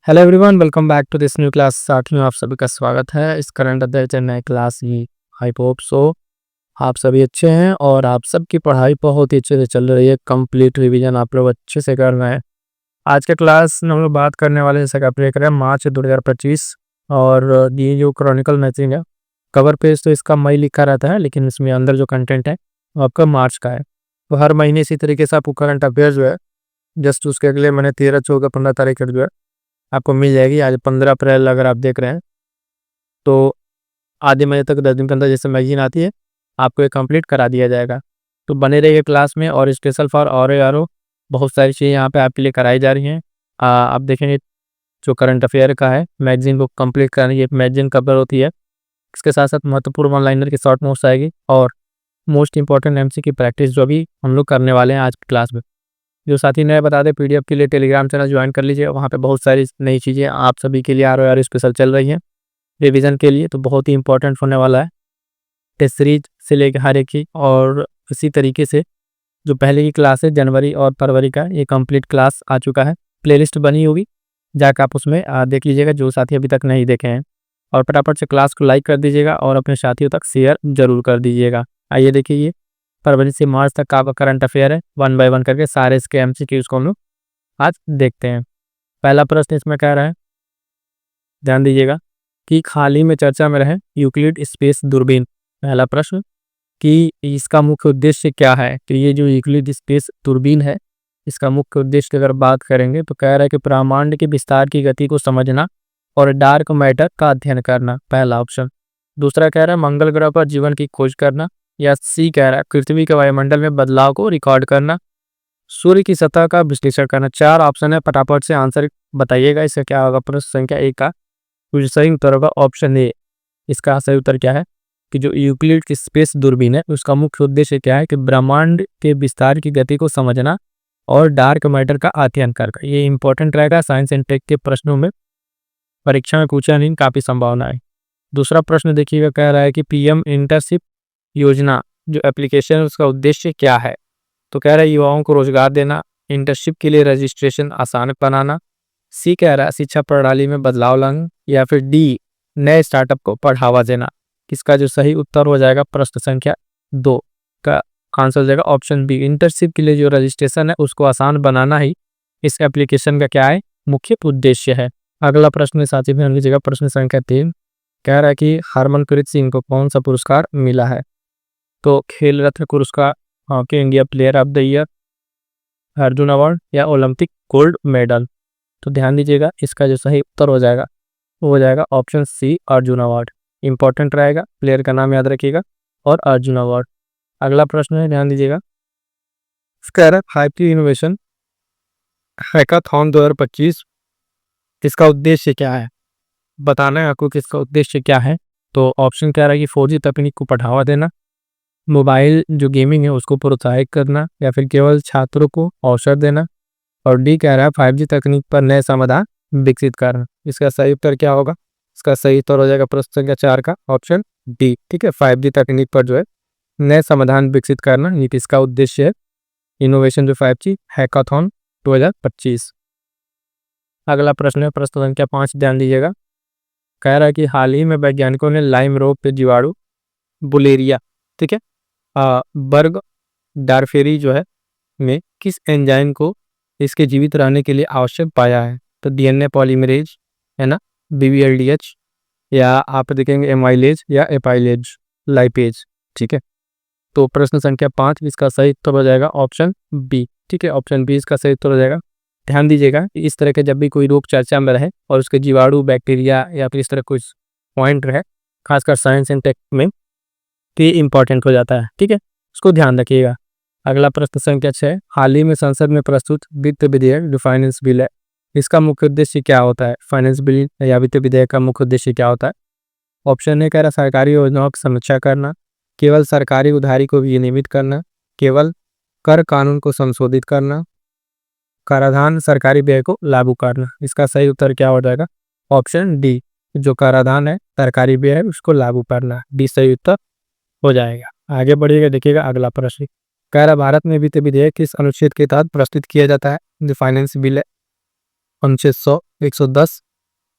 Hello everyone, welcome back to this new class. साथ में आप सभी का स्वागत है इस करंट अफेयर नए क्लास की। आई होप सो आप सभी अच्छे हैं और आप सबकी पढ़ाई बहुत ही अच्छे से चल रही है। कंप्लीट रिवीजन आप लोग अच्छे से कर रहे हैं। आज के क्लास में हम लोग बात करने वाले जैसे कि आप देख रहे हैं मार्च 2025 और ये जो क्रॉनिकल मैचिंग है, कवर पेज तो इसका मई लिखा रहता है, लेकिन इसमें अंदर जो कंटेंट है वो आपका मार्च का है। तो हर महीने इसी तरीके से आपको करंट अफेयर जो है जस्ट उसके अगले महीने 13, 14, 15 तारीख को जो है आपको मिल जाएगी। आज 15 अप्रैल अगर आप देख रहे हैं तो आधे महीने तक 10 दिन के अंदर जैसे मैगजीन आती है आपको ये कंप्लीट करा दिया जाएगा। तो बने रहिए क्लास में। और स्पेशल फॉर और यारो बहुत सारी चीज़ें यहाँ पे आपके लिए कराई जा रही हैं। आप देखेंगे जो करंट अफेयर का है मैगजीन को कंप्लीट करानी है। मैगजीन कवर होती है, इसके साथ साथ महत्वपूर्ण वन लाइनर की शॉर्ट नोट्स आएगी और मोस्ट इंपॉर्टेंट एमसी की प्रैक्टिस जो भी हम लोग करने वाले हैं आज की क्लास में। जो साथी नए बता दें, पीडीएफ के लिए टेलीग्राम चैनल ज्वाइन कर लीजिए। वहाँ पे बहुत सारी नई चीज़ें आप सभी के लिए आर स्पेशल चल रही हैं रिवीजन के लिए, तो बहुत ही इंपॉर्टेंट होने वाला है टेस्ट सीरीज से लेकर हर एक की। और इसी तरीके से जो पहले की क्लास है जनवरी और फरवरी का, ये कंप्लीट क्लास आ चुका है। प्लेलिस्ट बनी होगी, जाकर आप उसमें देख लीजिएगा जो साथी अभी तक नहीं देखे हैं। और फटाफट से क्लास को लाइक कर दीजिएगा और अपने साथियों तक शेयर जरूर कर दीजिएगा। आइए देखिए, ये फरवरी से मार्च तक का आपका करंट अफेयर है। वन बाय वन करके सारे इसके एमसीक्यूज को हम लोग आज देखते हैं। पहला प्रश्न इसमें कह रहा है, ध्यान दीजिएगा, कि हाल ही में चर्चा में रहे यूक्लिड स्पेस दूरबीन। पहला प्रश्न कि इसका मुख्य उद्देश्य क्या है। तो ये जो यूक्लिड स्पेस दूरबीन है, इसका मुख्य उद्देश्य की अगर बात करेंगे तो कह रहा है कि ब्रह्मांड के विस्तार की गति को समझना और डार्क मैटर का अध्ययन करना, पहला ऑप्शन। दूसरा कह रहा है मंगल ग्रह पर जीवन की खोज करना, या सी कह रहा है पृथ्वी के वायुमंडल में बदलाव को रिकॉर्ड करना, सूर्य की सतह का विश्लेषण करना। चार ऑप्शन है, फटाफट से आंसर बताइएगा। इसका क्या होगा प्रश्न संख्या एक का कुछ सही उत्तर होगा ऑप्शन ए। इसका सही उत्तर क्या है कि जो यूक्लिड की स्पेस दूरबीन है उसका मुख्य उद्देश्य क्या है कि ब्रह्मांड के विस्तार की गति को समझना और डार्क मैटर का अध्ययन करना। ये इंपॉर्टेंट रहेगा साइंस एंड टेक के प्रश्नों में, परीक्षा में पूछा नहीं, काफी संभावना है। दूसरा प्रश्न देखिएगा, कह रहा है कि पीएम इंटर्नशिप योजना जो एप्लीकेशन है उसका उद्देश्य क्या है। तो कह रहा है युवाओं को रोजगार देना, इंटर्नशिप के लिए रजिस्ट्रेशन आसान बनाना, सी कह रहा है शिक्षा प्रणाली में बदलाव लाना, या फिर डी नए स्टार्टअप को बढ़ावा देना। इसका जो सही उत्तर हो जाएगा प्रश्न संख्या 2 का आंसर हो जाएगा ऑप्शन बी। इंटर्नशिप के लिए जो रजिस्ट्रेशन है उसको आसान बनाना ही इस एप्लीकेशन का क्या है, मुख्य उद्देश्य है। अगला प्रश्न साथी में लीजिएगा, प्रश्न संख्या 3 कह रहा है कि हरमनप्रीत सिंह को कौन सा पुरस्कार मिला है। तो खेल रत्न पुरस्कार, hockey India player of the year, Arjun award, या ओलंपिक गोल्ड मेडल। तो ध्यान दीजिएगा, इसका जो सही उत्तर हो जाएगा वो हो जाएगा option C Arjuna award. Important रहेगा, प्लेयर का नाम याद रखिएगा और अर्जुन अवार्ड। अगला प्रश्न है, ध्यान दीजिएगा, कह रहा है 5G इनोवेशन हैकाथॉन 2025, इसका उद्देश्य क्या है। बताना है आपको कि इसका उद्देश्य क्या है। तो ऑप्शन कह रहा है कि 4G तकनीक को बढ़ावा देना, मोबाइल जो गेमिंग है उसको प्रोत्साहित करना, या फिर केवल छात्रों को अवसर देना, और डी कह रहा है 5G तकनीक पर नए समाधान विकसित करना। इसका सही उत्तर क्या होगा। इसका सही उत्तर हो जाएगा प्रश्न संख्या 4 का ऑप्शन डी। ठीक है, 5G तकनीक पर जो है नए समाधान विकसित करना ये इसका उद्देश्य है, इनोवेशन जो 5G हैकाथॉन 2025। अगला प्रश्न है प्रश्न संख्या 5, ध्यान दीजिएगा, कह रहा है कि हाल ही में वैज्ञानिकों ने लाइम रोग के जीवाणु बुलेरिया, ठीक है, बर्ग डारफेरी जो है में किस एंजाइम को इसके जीवित रहने के लिए आवश्यक पाया है। तो डीएनए पॉलीमरेज है ना, बीवीएलडीएच, या आप देखेंगे एमाइलेज या एपाइलेज लाइपेज। ठीक है, तो प्रश्न संख्या 5 इसका सही उत्तर हो जाएगा ऑप्शन बी। ठीक है, ऑप्शन बी इसका सही उत्तर हो जाएगा। ध्यान दीजिएगा, इस तरह के जब भी कोई रोग चर्चा में रहे और उसके जीवाणु बैक्टीरिया या फिर इस तरह कुछ पॉइंट रहे, खासकर साइंस एंड टेक में, तो ये इंपॉर्टेंट हो जाता है। ठीक है, उसको ध्यान रखिएगा। अगला प्रश्न संख्या 6, हाल ही में संसद में प्रस्तुत वित्त विधेयक जो फाइनेंस बिल है इसका मुख्य उद्देश्य क्या होता है। फाइनेंस बिल या वित्त विधेयक का मुख्य उद्देश्य क्या होता है। ऑप्शन ए कह रहा सरकारी योजनाओं की समीक्षा करना, केवल सरकारी उधारी को विनियमित करना, केवल कर कानून को संशोधित करना, कराधान सरकारी व्यय को लागू करना। इसका सही उत्तर क्या हो जाएगा, ऑप्शन डी, जो कराधान है सरकारी व्यय है उसको लागू करना, डी सही उत्तर हो जाएगा। आगे बढ़िएगा, देखिएगा अगला प्रश्न, कह रहा भारत में वित्त विधेयक किस अनुच्छेद के तहत प्रस्तुत किया जाता है। जो फाइनेंस बिल है अनुच्छेद 100, 110,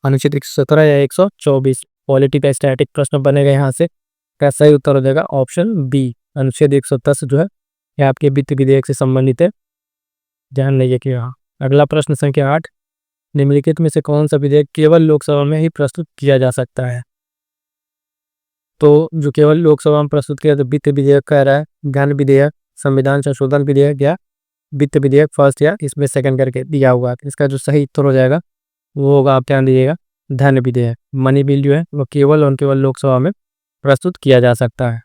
अनुच्छेद 117 या 124 पॉलिटी का स्टैटिक प्रश्न बनेगा यहाँ से। क्या सही उत्तर हो जाएगा ऑप्शन बी, अनुच्छेद 110 जो है यह आपके वित्त विधेयक से संबंधित है, ध्यान रखिएगा। अगला प्रश्न संख्या 8, निम्नलिखित में से कौन सा विधेयक केवल लोकसभा में ही प्रस्तुत किया जा सकता है? तो जो केवल लोकसभा में प्रस्तुत किया तो वित्त विधेयक कह रहा है, ज्ञान विधेयक, संविधान संशोधन विधेयक या वित्त विधेयक फर्स्ट या इसमें सेकंड करके दिया हुआ है। इसका जो सही उत्तर हो जाएगा वो होगा, आप ध्यान दीजिएगा, धन विधेयक। मनी बिल जो है वो केवल और केवल लोकसभा में प्रस्तुत किया जा सकता है।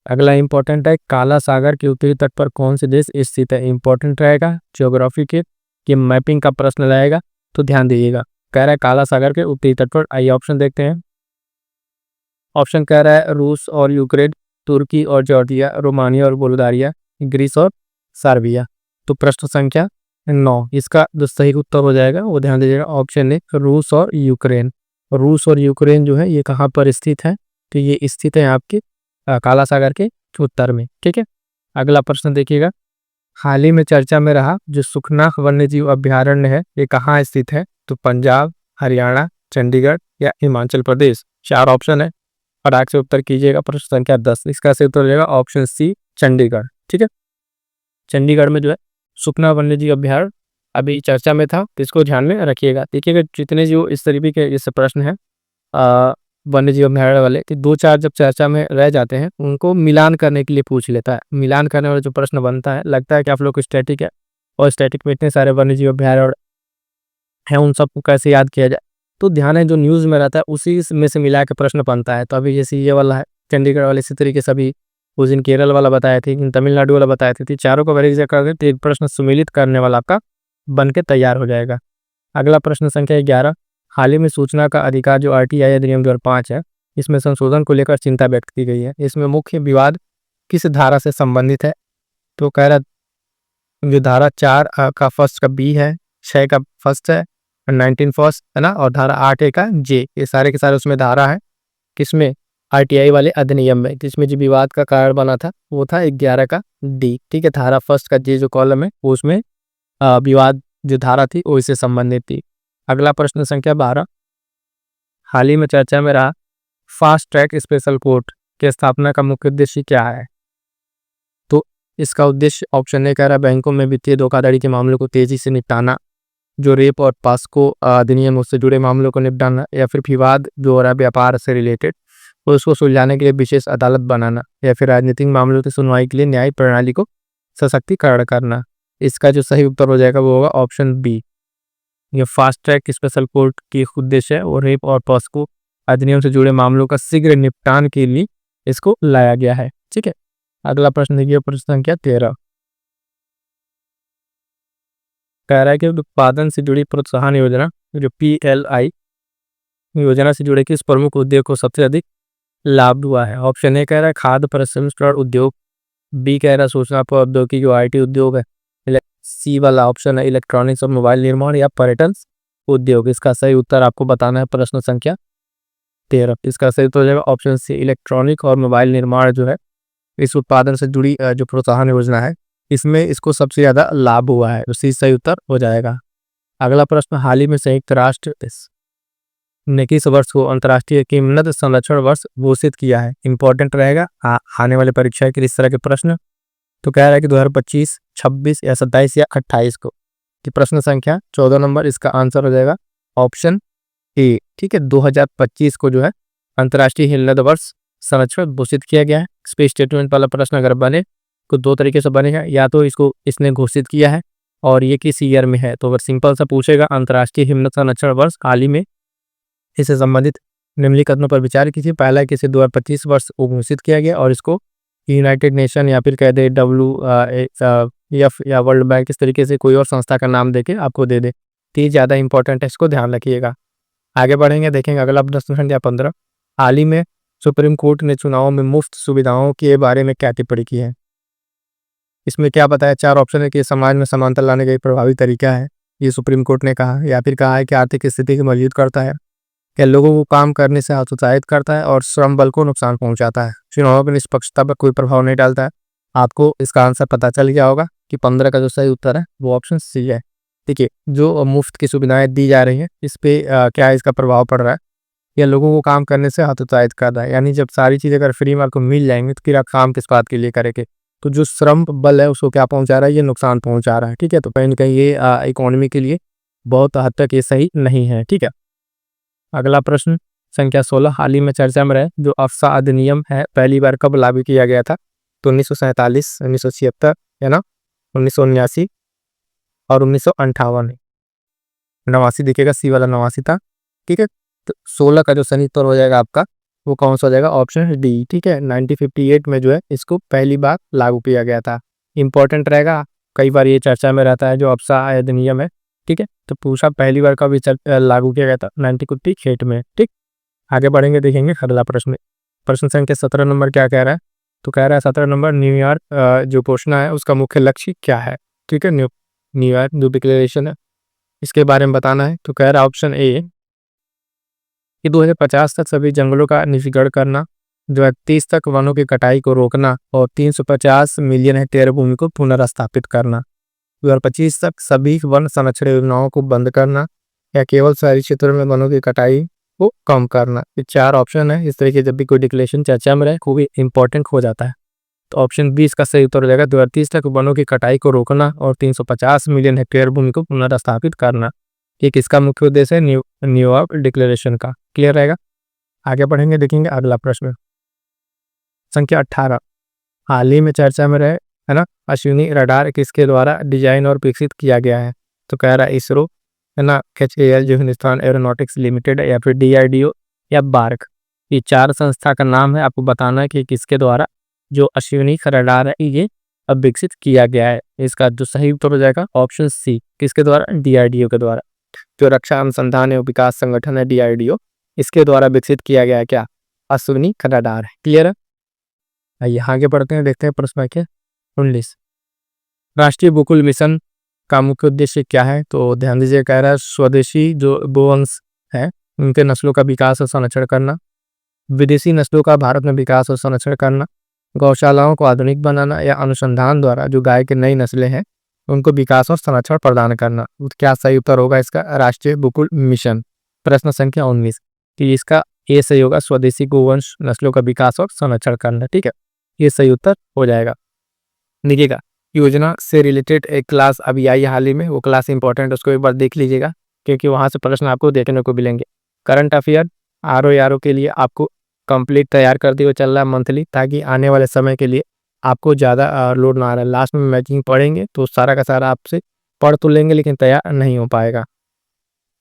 अगला इंपॉर्टेंट है, काला सागर के उत्तरी तट पर कौन से देश स्थित है? इंपॉर्टेंट रहेगा, ज्योग्राफी के मैपिंग का प्रश्न रहेगा, तो ध्यान दीजिएगा। कह रहा है काला सागर के उत्तरी तट पर। आइए ऑप्शन देखते हैं। ऑप्शन कह रहा है रूस और यूक्रेन, तुर्की और जॉर्जिया, रोमानिया और बुल्गारिया, ग्रीस और सर्बिया। तो प्रश्न संख्या 9 इसका जो सही उत्तर हो जाएगा वो ध्यान दीजिएगा ऑप्शन ए, रूस और यूक्रेन। रूस और यूक्रेन जो है ये कहाँ पर स्थित है? तो ये स्थित है आपके काला सागर के उत्तर में। ठीक है, अगला प्रश्न देखिएगा। हाल ही में चर्चा में रहा जो सुखना वन्यजीव अभ्यारण्य है ये कहाँ स्थित है? तो पंजाब, हरियाणा, चंडीगढ़ या हिमाचल प्रदेश। 4 ऑप्शन है, फटाक से उत्तर कीजिएगा। प्रश्न संख्या 10 इसका सही उत्तर हो जाएगा ऑप्शन सी, चंडीगढ़। ठीक है, चंडीगढ़ में जो है सुखना वन्यजीव अभ्यारण्य अभी चर्चा में था, तो इसको ध्यान में रखिएगा। देखिएगा जितने जो इस तरीके के जैसे प्रश्न है वन्य जीव अभ्यारण्य वाले कि 2-4 जब चर्चा में रह जाते हैं उनको मिलान करने के लिए पूछ लेता है। मिलान करने वाला जो प्रश्न बनता है, लगता है कि आप लोग को स्टैटिक है और स्टैटिक में इतने सारे वन्य जीव अभ्यारण्य हैं, उन सबको कैसे याद किया जाए? तो ध्यान है जो न्यूज़ में रहता है उसी में से मिला के प्रश्न बनता है। तो अभी जैसे ये वाला है चंडीगढ़ वाले, इसी तरीके से अभी उस दिन केरल वाला बताए थे, तमिलनाडु वाला बताए थे, चारों को वेरीफाई कर दे तो एक प्रश्न सम्मिलित करने वाला आपका बन के तैयार हो जाएगा। अगला प्रश्न संख्या 11, हाल ही में सूचना का अधिकार जो RTI अधिनियम 2005 है इसमें संशोधन को लेकर चिंता व्यक्त की गई है। इसमें मुख्य विवाद किस धारा से संबंधित है? तो कह रहा जो धारा 4 का फर्स्ट का बी है, 6 का फर्स्ट है, 19 फर्स्ट है ना, और धारा 8A का जे, ये सारे के सारे उसमें धारा है किसमें? RTI वाले अधिनियम में। जिसमें जो विवाद का कारण बना था वो था 11 का डी। ठीक है, धारा फर्स्ट का जे जो कॉलम है वो उसमें विवाद जो धारा थी वो इससे संबंधित थी। अगला प्रश्न संख्या 12, हाल ही में चर्चा में रहा फास्ट ट्रैक स्पेशल कोर्ट की स्थापना का मुख्य उद्देश्य क्या है? तो इसका उद्देश्य ऑप्शन ए कह रहा है बैंकों में वित्तीय धोखाधड़ी के मामलों को तेजी से निपटाना, जो रेप और पास्को अधिनियम उससे जुड़े मामलों को निपटाना, या फिर विवाद जो हो रहा है व्यापार से रिलेटेड उसको सुलझाने के लिए विशेष अदालत बनाना, या फिर राजनीतिक मामलों की सुनवाई के लिए न्याय प्रणाली को सशक्तिकरण करना। इसका जो सही उत्तर हो जाएगा वो होगा ऑप्शन बी। ये फास्ट ट्रैक स्पेशल कोर्ट की उद्देश्य है वो रेप और पॉस्को अधिनियम से जुड़े मामलों का शीघ्र निपटान के लिए इसको लाया गया है। ठीक है, अगला प्रश्न देखिए, प्रश्न संख्या 13 कह रहा है कि उत्पादन से जुड़ी प्रोत्साहन योजना जो PLI योजना से जुड़े किस प्रमुख उद्योग को सबसे अधिक लाभ हुआ है? ऑप्शन ए कह रहा है खाद्य प्रसंस्करण उद्योग, बी कह रहा है सूचना प्रौद्योगिकी जो IT उद्योग है, सी वाला ऑप्शन है इलेक्ट्रॉनिक्स और मोबाइल निर्माण, या पर्यटन उद्योग। इसका सही उत्तर आपको बताना है प्रश्न संख्या 13। इसका सही उत्तर हो जाएगा ऑप्शन सी, इलेक्ट्रॉनिक और मोबाइल निर्माण जो है इस उत्पादन से जुड़ी जो प्रोत्साहन योजना है इसमें इसको सबसे ज्यादा लाभ हुआ है, तो सी सही उत्तर हो जाएगा। अगला प्रश्न, हाल ही में संयुक्त राष्ट्र ने किस वर्ष को अंतर्राष्ट्रीय कीमत संरक्षण वर्ष घोषित किया है? इंपॉर्टेंट रहेगा आने वाले परीक्षा के इस तरह के प्रश्न। तो कह रहा है कि 2025, 26 या 27 या 28 को। कि प्रश्न संख्या 14 नंबर इसका आंसर हो जाएगा ऑप्शन ए। ठीक है, 2025 को जो है अंतर्राष्ट्रीय हिल्लत वर्ष संरक्षण घोषित किया गया है। स्पेस स्टेटमेंट वाला प्रश्न अगर बने तो 2 तरीके से बनेगा, या तो इसको इसने घोषित किया है और ये किस ईयर में है। तो अगर सिंपल सा पूछेगा अंतर्राष्ट्रीय हिम्मत संरक्षण वर्ष हाल ही में इससे संबंधित निम्नलिखित कथनों पर विचार कीजिए। पहला है कि इसे 2025 वर्ष को घोषित किया गया और इसको यूनाइटेड नेशन या फिर कह दे WEF या वर्ल्ड बैंक, इस तरीके से कोई और संस्था का नाम देके आपको दे दे। तो ज़्यादा इंपॉर्टेंट है, इसको ध्यान रखिएगा। आगे बढ़ेंगे, देखेंगे अगला प्रश्न संख्या 15, हाल ही में सुप्रीम कोर्ट ने चुनाव में मुफ्त सुविधाओं के बारे में क्या टिप्पणी की है? इसमें क्या बताया? 4 ऑप्शन है कि समाज में समानता लाने का एक प्रभावी तरीका है, ये सुप्रीम कोर्ट ने कहा, या फिर कहा है कि आर्थिक स्थिति को मजबूत करता है, क्या लोगों को काम करने से हतोत्साहित करता है, और श्रम बल को नुकसान पहुंचाता है, चुनावों की निष्पक्षता पर कोई प्रभाव नहीं डालता है। आपको इसका आंसर पता चल गया होगा कि 15 का जो सही उत्तर है वो ऑप्शन सी है। देखिए, जो मुफ्त की सुविधाएं दी जा रही हैं इस पे क्या इसका प्रभाव पड़ रहा है या लोगों को काम करने से हतोत्साहित कर रहा है। यानी जब सारी चीज़ें अगर फ्री में आपको मिल जाएँगी तो फिर आप काम किस बात के लिए करेंगे। तो जो श्रम बल है उसको क्या पहुँचा रहा है, ये नुकसान पहुँचा रहा है, ठीक है। तो कहीं न कहीं ये इकोनॉमी के लिए बहुत हद तक ये सही नहीं है, ठीक है। अगला प्रश्न संख्या 16 हाल ही में चर्चा में रहे जो अफ़्सा अधिनियम है पहली बार कब लागू किया गया था? तो 1947, 1976 है ना, 1979 और 1958। 89 दिखेगा, सी वाला 89 था, ठीक है। तो 16 का जो सही उत्तर हो जाएगा आपका वो कौन सा हो जाएगा? ऑप्शन डी, ठीक है। 1958 में जो है इसको पहली बार लागू किया गया था। इंपॉर्टेंट रहेगा, कई बार ये चर्चा में रहता है जो अफ़्सा अधिनियम है, ठीक है। तो पूछा पहली बार कब लागू किया गया था? 1958 में, ठीक। आगे बढ़ेंगे, देखेंगे अगला प्रश्न। प्रश्न संख्या 17 नंबर क्या कह रहा है? तो कह रहा है 17 नंबर न्यूयॉर्क जो घोषणा है उसका मुख्य लक्ष्य क्या है? ठीक है, न्यूयॉर्क जो डिक्लेरेशन है इसके बारे में बताना है। तो कह रहा है ऑप्शन ए कि 2050 तक सभी जंगलों का निजीकरण करना, 2030 तक वनों की कटाई को रोकना और 350 मिलियन हेक्टेयर भूमि को पुनर्स्थापित करना, 2025 तक सभी वन संरक्षण योजनाओं को बंद करना या केवल शहरी क्षेत्रों में वनों की कटाई को कम करना। ये 4 ऑप्शन है। इस तरीके जब भी कोई डिक्लेरेशन चर्चा में रहे खूब इंपॉर्टेंट हो जाता है। तो ऑप्शन बी इसका सही उत्तर हो जाएगा, 2030 तक वनों की कटाई को रोकना और 350 मिलियन हेक्टेयर भूमि को पुनर्स्थापित करना। ये किसका मुख्य उद्देश्य है? न्यूयॉर्क डिक्लेरेशन का। क्लियर रहेगा। आगे बढ़ेंगे, देखेंगे अगला प्रश्न संख्या 18 हाल ही में चर्चा में रहे है ना अश्विनी रडार किसके द्वारा डिजाइन और विकसित किया गया है? तो कह रहा है इसरो है ना, HAL जो हिंदुस्तान एरोनॉटिक्स लिमिटेड या फिर DRDO या बार्क। ये 4 संस्था का नाम है, आपको बताना है कि किसके द्वारा जो अश्विनी रडार है ये अब विकसित किया गया है। इसका जो सही उत्तर हो जाएगा ऑप्शन सी, किसके द्वारा? DRDO के द्वारा। जो रक्षा अनुसंधान एवं विकास संगठन है DRDO, इसके द्वारा विकसित किया गया है क्या? अश्विनी रडार है। क्लियर है। आइए आगे बढ़ते हैं, देखते हैं प्रश्न संख्या 19 राष्ट्रीय गोकुल मिशन का मुख्य उद्देश्य क्या है? तो ध्यान दीजिए, कह रहा है स्वदेशी जो गोवंश है उनके नस्लों का विकास और संरक्षण करना, विदेशी नस्लों का भारत में विकास और संरक्षण करना, गौशालाओं को आधुनिक बनाना या अनुसंधान द्वारा जो गाय की नई नस्लें हैं उनको विकास और संरक्षण प्रदान करना। तो क्या सही उत्तर होगा इसका? राष्ट्रीय गोकुल मिशन। प्रश्न संख्या 19 कि इसका ए सही होगा, स्वदेशी गोवंश नस्लों का विकास और संरक्षण करना, ठीक है। ये सही उत्तर हो जाएगा। देखिएगा, योजना से रिलेटेड एक क्लास अभी आई हाल ही में, वो क्लास इंपॉर्टेंट है, उसको एक बार देख लीजिएगा क्योंकि वहाँ से प्रश्न आपको देखने को मिलेंगे। करंट अफेयर RO के लिए आपको कंप्लीट तैयार करते हुए चल रहा है मंथली, ताकि आने वाले समय के लिए आपको ज़्यादा लोड ना आ रहा है। लास्ट में मैचिंग पढ़ेंगे तो सारा का सारा आपसे पढ़ तो लेंगे लेकिन तैयार नहीं हो पाएगा।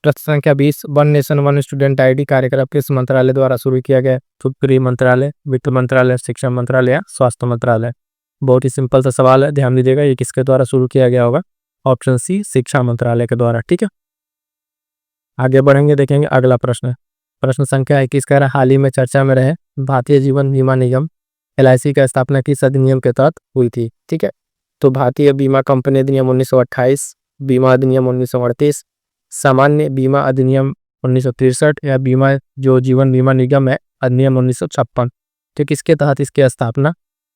प्रश्न संख्या 20 one nation one student ID कार्यक्रम किस मंत्रालय द्वारा शुरू किया गया? तो गृह मंत्रालय, वित्त मंत्रालय, शिक्षा मंत्रालय या स्वास्थ्य मंत्रालय। बहुत ही सिंपल सा सवाल है, ध्यान दीजिएगा, ये किसके द्वारा शुरू किया गया होगा? ऑप्शन सी, शिक्षा मंत्रालय के द्वारा, ठीक है। आगे बढ़ेंगे, देखेंगे अगला प्रश्न। प्रश्न संख्या 21 कह रहा है हाल ही में चर्चा में रहे भारतीय जीवन बीमा निगम LIC का स्थापना किस अधिनियम के तहत हुई थी? ठीक है। तो भारतीय बीमा कंपनी अधिनियम 1928, बीमा अधिनियम 1938, सामान्य बीमा अधिनियम 1963 या बीमा जो जीवन बीमा निगम है अधिनियम 1956। तो किसके तहत इसकी स्थापना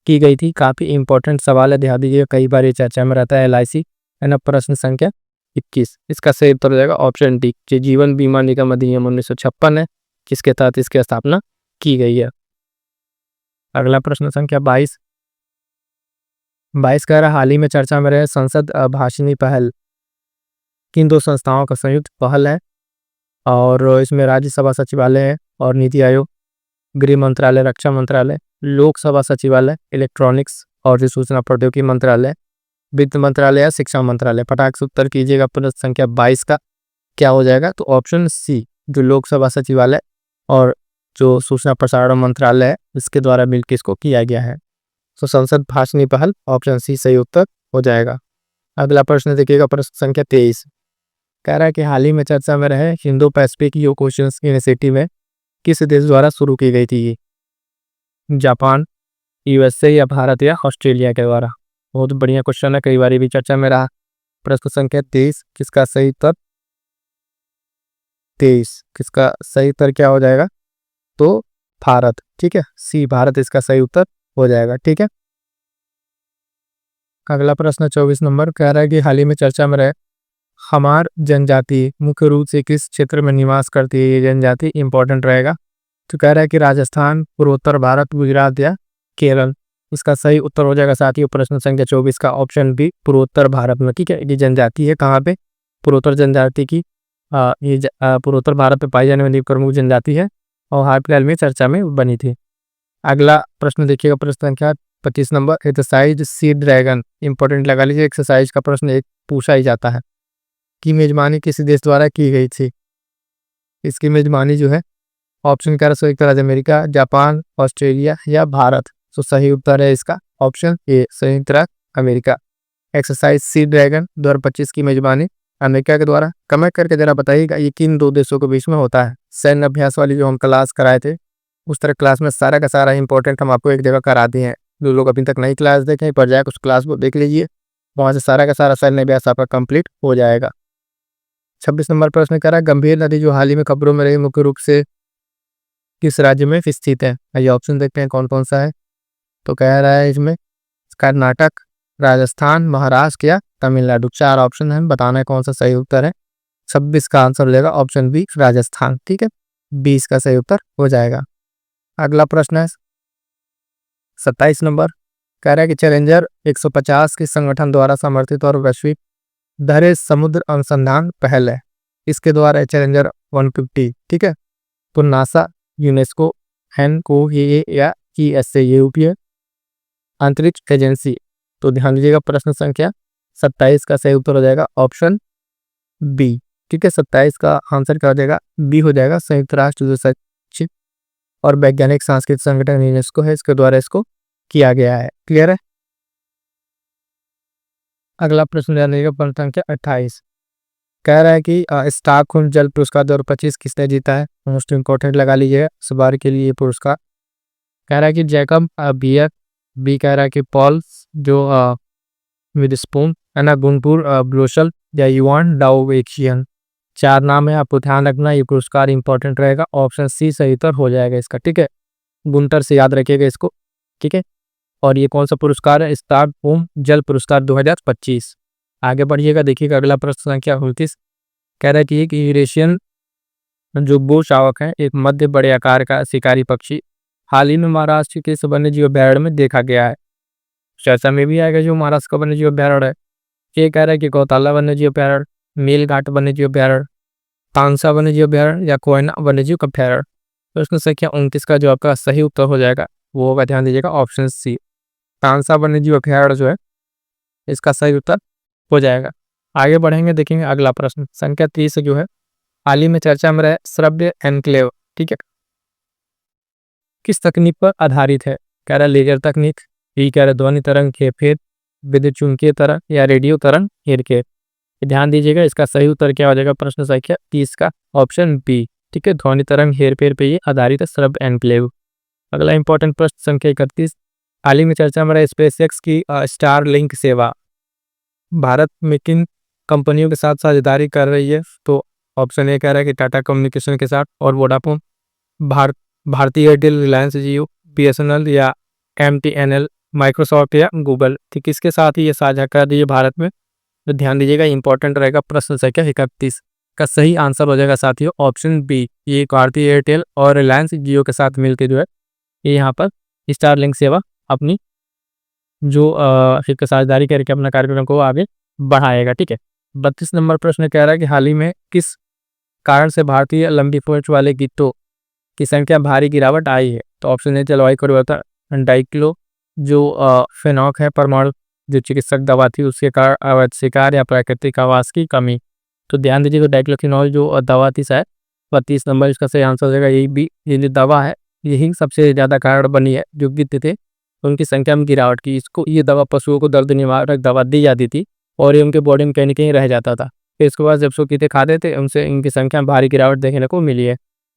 की गई थी? काफी इंपॉर्टेंट सवाल है, ध्यान दीजिए, कई बार ये चर्चा में रहता है LIC है ना। प्रश्न संख्या 21 इसका सही उत्तर हो जाएगा ऑप्शन डी, जो जीवन बीमा निगम अधिनियम 1956 है जिसके तहत इसकी स्थापना की गई है। अगला प्रश्न संख्या 22 कह रहा हाल ही में चर्चा में रहे संसद भाषणी पहल किन 2 संस्थाओं का संयुक्त पहल है? और इसमें राज्यसभा सचिवालय है और नीति आयोग, गृह मंत्रालय, रक्षा मंत्रालय, लोकसभा सचिवालय, इलेक्ट्रॉनिक्स और सूचना प्रौद्योगिकी मंत्रालय, वित्त मंत्रालय या शिक्षा मंत्रालय। फटाक से उत्तर कीजिएगा। प्रश्न संख्या 22 का क्या हो जाएगा? तो ऑप्शन सी, जो लोकसभा सचिवालय और जो सूचना प्रसारण मंत्रालय है इसके द्वारा मिलकर इसको किया गया है। तो संसद भाषणी पहल ऑप्शन सी सही उत्तर हो जाएगा। अगला प्रश्न देखिएगा, प्रश्न संख्या 23 कह रहा है कि हाल ही में चर्चा में रहे हिंदो पैसिफिक यो क्वेश्चन इनिशिएटिव में किस देश द्वारा शुरू की गई थी? जापान, USA या भारत या ऑस्ट्रेलिया के द्वारा। बहुत बढ़िया क्वेश्चन है, कई बार भी चर्चा में रहा। प्रश्न संख्या 23 किसका सही उत्तर? 23 किसका सही उत्तर क्या हो जाएगा? तो भारत, ठीक है, सी भारत इसका सही उत्तर हो जाएगा, ठीक है। अगला प्रश्न 24 नंबर कह रहा है कि हाल ही में चर्चा में रहे हमार जनजाति मुख्य रूप से किस क्षेत्र में निवास करती है? ये जनजाति इंपॉर्टेंट रहेगा। तो कह रहा है कि राजस्थान, पूर्वोत्तर भारत, गुजरात या केरल। इसका सही उत्तर हो जाएगा साथियों प्रश्न संख्या 24 का ऑप्शन बी, पूर्वोत्तर भारत में। ठीक है, ये जनजाति है कहाँ पे? पूर्वोत्तर जनजाति की पूर्वोत्तर भारत में पाई जाने वाली प्रमुख जनजाति है और हाल फिलहाल में चर्चा में बनी थी। अगला प्रश्न देखिएगा, प्रश्न संख्या 25 number, exercise sea dragon. Important लगा लीजिए, एक्सरसाइज का प्रश्न एक पूछा ही जाता है कि मेजबानी किसी देश द्वारा की गई थी। इसकी मेजबानी जो है ऑप्शन क्या है? संयुक्त राज्य अमेरिका, जापान, ऑस्ट्रेलिया या भारत। तो सही उत्तर है इसका ऑप्शन ए, संयुक्त राज्य अमेरिका। एक्सरसाइज सी ड्रैगन 2025 की मेजबानी अमेरिका के द्वारा। कमेंट करके जरा बताइएगा ये किन दो देशों के बीच में होता है। सैन्य अभ्यास वाली जो हम क्लास कराए थे उस तरह क्लास में सारा का सारा इंपॉर्टेंट हम आपको एक जगह करा दिए हैं। जो लोग अभी तक नई क्लास देखें पर जाए उस क्लास को देख लीजिए, वहाँ से सारा का सारा सैन्य अभ्यास आपका कंप्लीट हो जाएगा। 26 नंबर प्रश्न कह रहा है, गंभीर नदी जो हाल ही में खबरों में रही मुख्य रूप से किस राज्य में स्थित है? ये ऑप्शन देखते हैं कौन कौन सा है। तो कह रहा है इसमें कर्नाटक, राजस्थान, महाराष्ट्र या तमिलनाडु। 4 ऑप्शन है, बताना है कौन सा सही उत्तर है। 26 का आंसर हो जाएगा ऑप्शन बी, राजस्थान। ठीक है, 20 का सही उत्तर हो जाएगा। अगला प्रश्न है 27 नंबर, कह रहा है कि चैलेंजर 150 के संगठन द्वारा समर्थित और वैश्विक धरे समुद्र अनुसंधान पहल है। इसके द्वारा चैलेंजर 150। ठीक है, तो नासा, यूनेस्को, एनओएए या ईएसए, यूरोपीय अंतरिक्ष एजेंसी। तो ध्यान दीजिएगा, प्रश्न संख्या 27 का सही उत्तर हो जाएगा ऑप्शन बी। ठीक है, 27 का आंसर क्या हो जाएगा? बी हो जाएगा। संयुक्त राष्ट्र जो शैक्षिक और वैज्ञानिक सांस्कृतिक संगठन यूनेस्को है, इसके द्वारा इसको किया गया है। क्लियर है। अगला प्रश्न ध्यान दीजिएगा, प्रश्न संख्या 28, कह रहा है कि स्टॉकहोम जल पुरस्कार 2025 किसने जीता है? मोस्ट इंपॉर्टेंट लगा लीजिएगा इस बार के लिए ये पुरस्कार। कह रहा है कि जैकब बियर, बी कह रहा है कि पॉल जो विदस्पून है ना, गुंटूर ब्रोशल या युआन डाओवेचियन। 4 नाम है, आपको ध्यान रखना, ये पुरस्कार इंपॉर्टेंट रहेगा। ऑप्शन सी सही उत्तर हो जाएगा इसका। ठीक है, गुंटर से याद रखिएगा इसको। ठीक है, और ये कौन सा पुरस्कार है? स्टॉकहोम जल पुरस्कार 2025। आगे बढ़िएगा, देखिएगा अगला प्रश्न संख्या 29, कह रहा है कि एक यूरेशियन जो बो शावक है, एक मध्य बड़े आकार का शिकारी पक्षी हाल ही में महाराष्ट्र के इस वन्य जीव अभ्यारण्य में देखा गया है। चर्चा में भी आएगा जो महाराष्ट्र का वन्य जीव अभ्यारण्य है। ये कह रहा है कि गौताला वन्य जीव अभ्यारण्य, मेलघाट वन्य जीव अभ्यारण्य, तानसा वन्य जीव अभ्यारण्य या कोयना वन्य जीव अभ्यारण्य। प्रश्न संख्या 29 का जो आपका सही उत्तर हो जाएगा वो होगा, ध्यान दीजिएगा, ऑप्शन सी, तानसा वन्य जीव अभ्यारण्य जो है इसका सही उत्तर हो जाएगा। आगे बढ़ेंगे, देखेंगे अगला प्रश्न संख्या 30 जो है, हाल ही में चर्चा में रहे श्रव्य एनक्लेव। ठीक है, किस तकनीक पर आधारित है? कह रहा है लेजर तकनीक, ये कह रहा है ध्वनि तरंग हेरफेर, विद्युत चुंबकीय तरंग या रेडियो तरंग हेरफेर। ध्यान दीजिएगा, इसका सही उत्तर क्या हो जाएगा? प्रश्न संख्या 30 का ऑप्शन बी। ठीक है, ध्वनि तरंग हेरफेर पे ये आधारित है श्रव्य एनक्लेव। अगला इंपॉर्टेंट प्रश्न संख्या 31, हाल ही में चर्चा में रहे स्पेसएक्स की स्टार लिंक सेवा भारत में किन कंपनियों के साथ साझेदारी कर रही है? तो ऑप्शन ए कह रहा है कि टाटा कम्युनिकेशन के साथ और वोडाफोन, भारती एयरटेल, रिलायंस जियो, बीएसएनएल या एमटीएनएल, माइक्रोसॉफ्ट या गूगल। ठीक, किसके साथ ही ये साझा कर रही है भारत में? तो ध्यान दीजिएगा, इंपॉर्टेंट रहेगा प्रश्न संख्या 31 का सही आंसर हो जाएगा साथियों ऑप्शन बी। ये भारती एयरटेल और रिलायंस जियो के साथ मिलकर जो है ये यहाँ पर स्टारलिंक सेवा अपनी जो एक साझेदारी करके अपना कार्यक्रम को आगे बढ़ाएगा। ठीक है, 32 नंबर प्रश्न कह रहा है कि हाल ही में किस कारण से भारतीय लंबी पूंछ वाले गिद्धों की संख्या भारी गिरावट आई है? तो ऑप्शन ए जलवायु परिवर्तन, डाइक्लो जो फेनॉक है परमाणु जो चिकित्सक दवा थी उसके कारण अवैध शिकार या प्राकृतिक आवास की कमी। तो ध्यान दीजिए, तो डाइक्लोफिनॉल जो दवा थी शायद 32 नंबर इसका सही आंसर हो जाएगा। यही भी ये जो दवा है यही सबसे ज़्यादा कारण बनी है, जो गिद्ध थे उनकी संख्या में गिरावट की। इसको ये दवा पशुओं को दर्द निवारक दवा दी जाती थी और ये उनके बॉडी में कहीं ना कहीं रह जाता था। फिर इसके बाद जब सो कीते खाते थे उनसे इनकी संख्या में भारी गिरावट देखने को मिली है।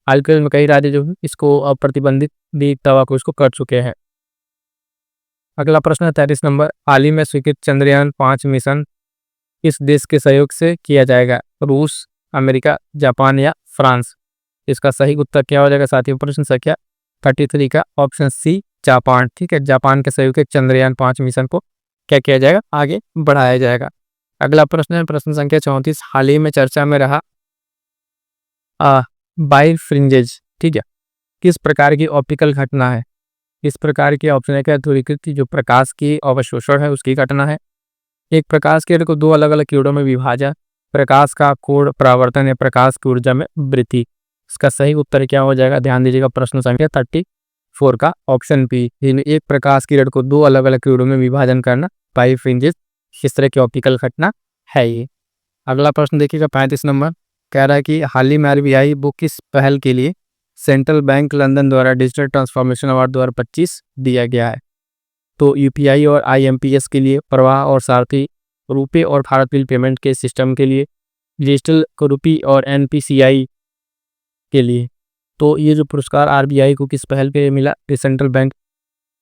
हाल में कई राज्य जो इसको प्रतिबंधित भी दवा को इसको कर चुके हैं। अगला प्रश्न है 33 नंबर, हाल ही में स्वीकृत चंद्रयान 5 मिशन किस देश के सहयोग से किया जाएगा? रूस, अमेरिका, जापान या फ्रांस। इसका सही उत्तर क्या हो जाएगा साथियों? प्रश्न संख्या 33 का ऑप्शन सी, जापान। ठीक है, जापान के सहयोग से चंद्रयान 5 मिशन को क्या किया जाएगा? आगे बढ़ाया जाएगा। अगला प्रश्न है प्रश्न संख्या 34, हाल ही में चर्चा में रहा बाइफ्रिंजेज, ठीक है, किस प्रकार की ऑप्टिकल घटना है? इस प्रकार की ऑप्शन है क्या? ध्रुवीकृत जो प्रकाश की अवशोषण है उसकी घटना है। एक प्रकाश के को दो अलग अलग किरणों में विभाजन, प्रकाश का कोण परावर्तन या प्रकाश की ऊर्जा में वृद्धि। इसका सही उत्तर क्या हो जाएगा? ध्यान दीजिएगा प्रश्न संख्या 34 का ऑप्शन बी। एक प्रकाश किरण को दो अलग अलग किरणों में विभाजन करना बाइफ्रिंजेस, किस तरह की ऑप्टिकल घटना है ये। अगला प्रश्न देखिएगा 35 नंबर, कह रहा है कि हाल ही में आरबीआई वो किस पहल के लिए सेंट्रल बैंक लंदन द्वारा डिजिटल ट्रांसफॉर्मेशन अवार्ड 2025 दिया गया है? तो यूपीआई और आईएमपीएस के लिए, प्रवाह और सारथी, रुपे और भारत बिल पेमेंट के सिस्टम के लिए, डिजिटल रुपी और एनपीसीआई के लिए। तो ये जो पुरस्कार आरबीआई को किस पहल पे मिला? सेंट्रल बैंक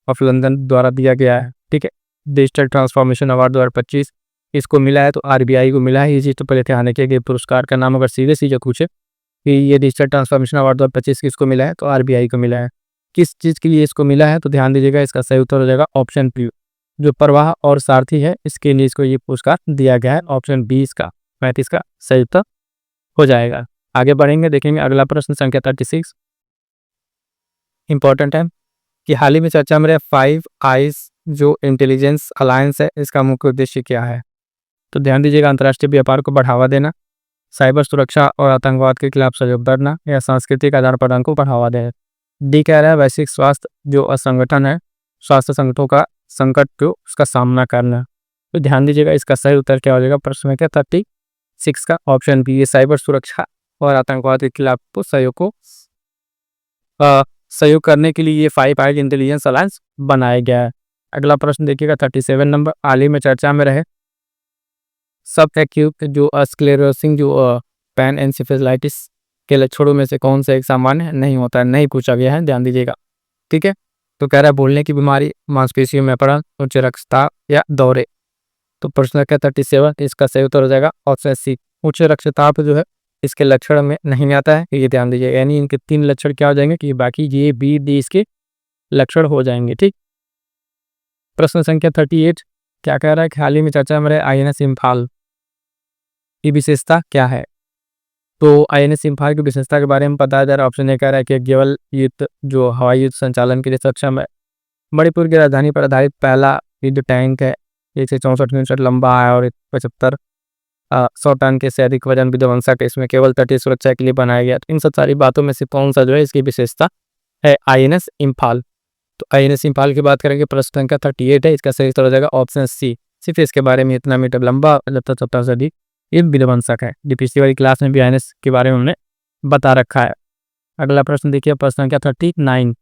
ऑफ लंदन द्वारा दिया गया है, ठीक है। डिजिटल ट्रांसफॉर्मेशन अवार्ड 2025 इसको मिला है, तो आरबीआई को मिला है। ये चीज़ तो पहले ध्यान रखिए कि पुरस्कार का नाम अगर सीधे सीधे पूछे कि ये डिजिटल ट्रांसफॉर्मेशन अवार्ड 2025 किसको मिला है, तो आरबीआई को मिला है। किस चीज़ के लिए इसको मिला है? तो ध्यान दीजिएगा इसका सही उत्तर हो जाएगा ऑप्शन बी, जो प्रवाह और सारथी है इसके लिए इसको ये पुरस्कार दिया गया है। ऑप्शन बी इसका 35 का सही उत्तर हो जाएगा। आगे बढ़ेंगे, देखेंगे अगला प्रश्न संख्या 36, इंपॉर्टेंट है कि हाल ही में चर्चा में रहे 5 आइज जो इंटेलिजेंस अलायंस है, इसका मुख्य उद्देश्य क्या है? तो ध्यान दीजिएगा अंतर्राष्ट्रीय व्यापार को बढ़ावा देना, साइबर सुरक्षा और आतंकवाद के खिलाफ सहयोग करना, या सांस्कृतिक आदान प्रदान को बढ़ावा देना। डी कह रहा है वैश्विक स्वास्थ्य जो असंगठन है, स्वास्थ्य संकटों का संकट को उसका सामना करना। तो ध्यान दीजिएगा इसका सही उत्तर क्या हो जाएगा? प्रश्न क्या 36 का ऑप्शन बी, ये साइबर सुरक्षा और आतंकवाद के खिलाफ तो सहयोग करने के लिए ये 5 आइज इंटेलिजेंस अलायंस बनाया गया है। अगला प्रश्न देखिएगा 37 नंबर, हाल ही में चर्चा में रहे सब एक्यूट जो स्क्लेरोसिंग जो पैन एनसेफेलाइटिस के लक्षणों में से कौन सा एक सामान्य नहीं होता है? नहीं पूछा गया है, ध्यान दीजिएगा, ठीक है। तो कह रहा है बोलने की बीमारी, मांसपेशियों में अपरण, उच्च रक्तचाप या दौरे। तो प्रश्न क्या 37, इसका सही उत्तर हो जाएगा ऑप्शन सी, उच्च रक्तचाप जो है इसके लक्षण में नहीं आता है, ये ध्यान दीजिएगा। यानी इनके 3 लक्षण क्या हो जाएंगे कि बाकी ये बी डी इसके लक्षण हो जाएंगे, ठीक। प्रश्न संख्या 38 क्या कह रहा है कि हाल ही में चर्चा में रहे आईएनएस इम्फाल की विशेषता क्या है? तो आईएनएस इम्फाल की विशेषता के बारे में बताया जा रहा है। ऑप्शन ए कह रहा है कि केवल युद्ध जो हवाई युद्ध संचालन के लिए सक्षम है, मणिपुर की राजधानी पर आधारित पहला युद्ध टैंक है, 164 मीटर लंबा है और 75 100 टन के से अधिक वजन विध्वंसक, इसमें केवल तटीय सुरक्षा के लिए बनाया गया। तो इन सब सारी बातों में से कौन सा जो है इसकी विशेषता है? आईएनएस इम्फाल। तो आईएनएस इम्फाल की बात करेंगे, प्रश्न संख्या 38 है, इसका सही उत्तर हो जाएगा ऑप्शन सी, सिर्फ इसके बारे में इतना मीटर लंबा 70 से अधिक ये विध्वंसक है। पिछली वाली क्लास में भी आईएनएस के बारे में हमने बता रखा है। अगला प्रश्न देखिए प्रश्न संख्या 39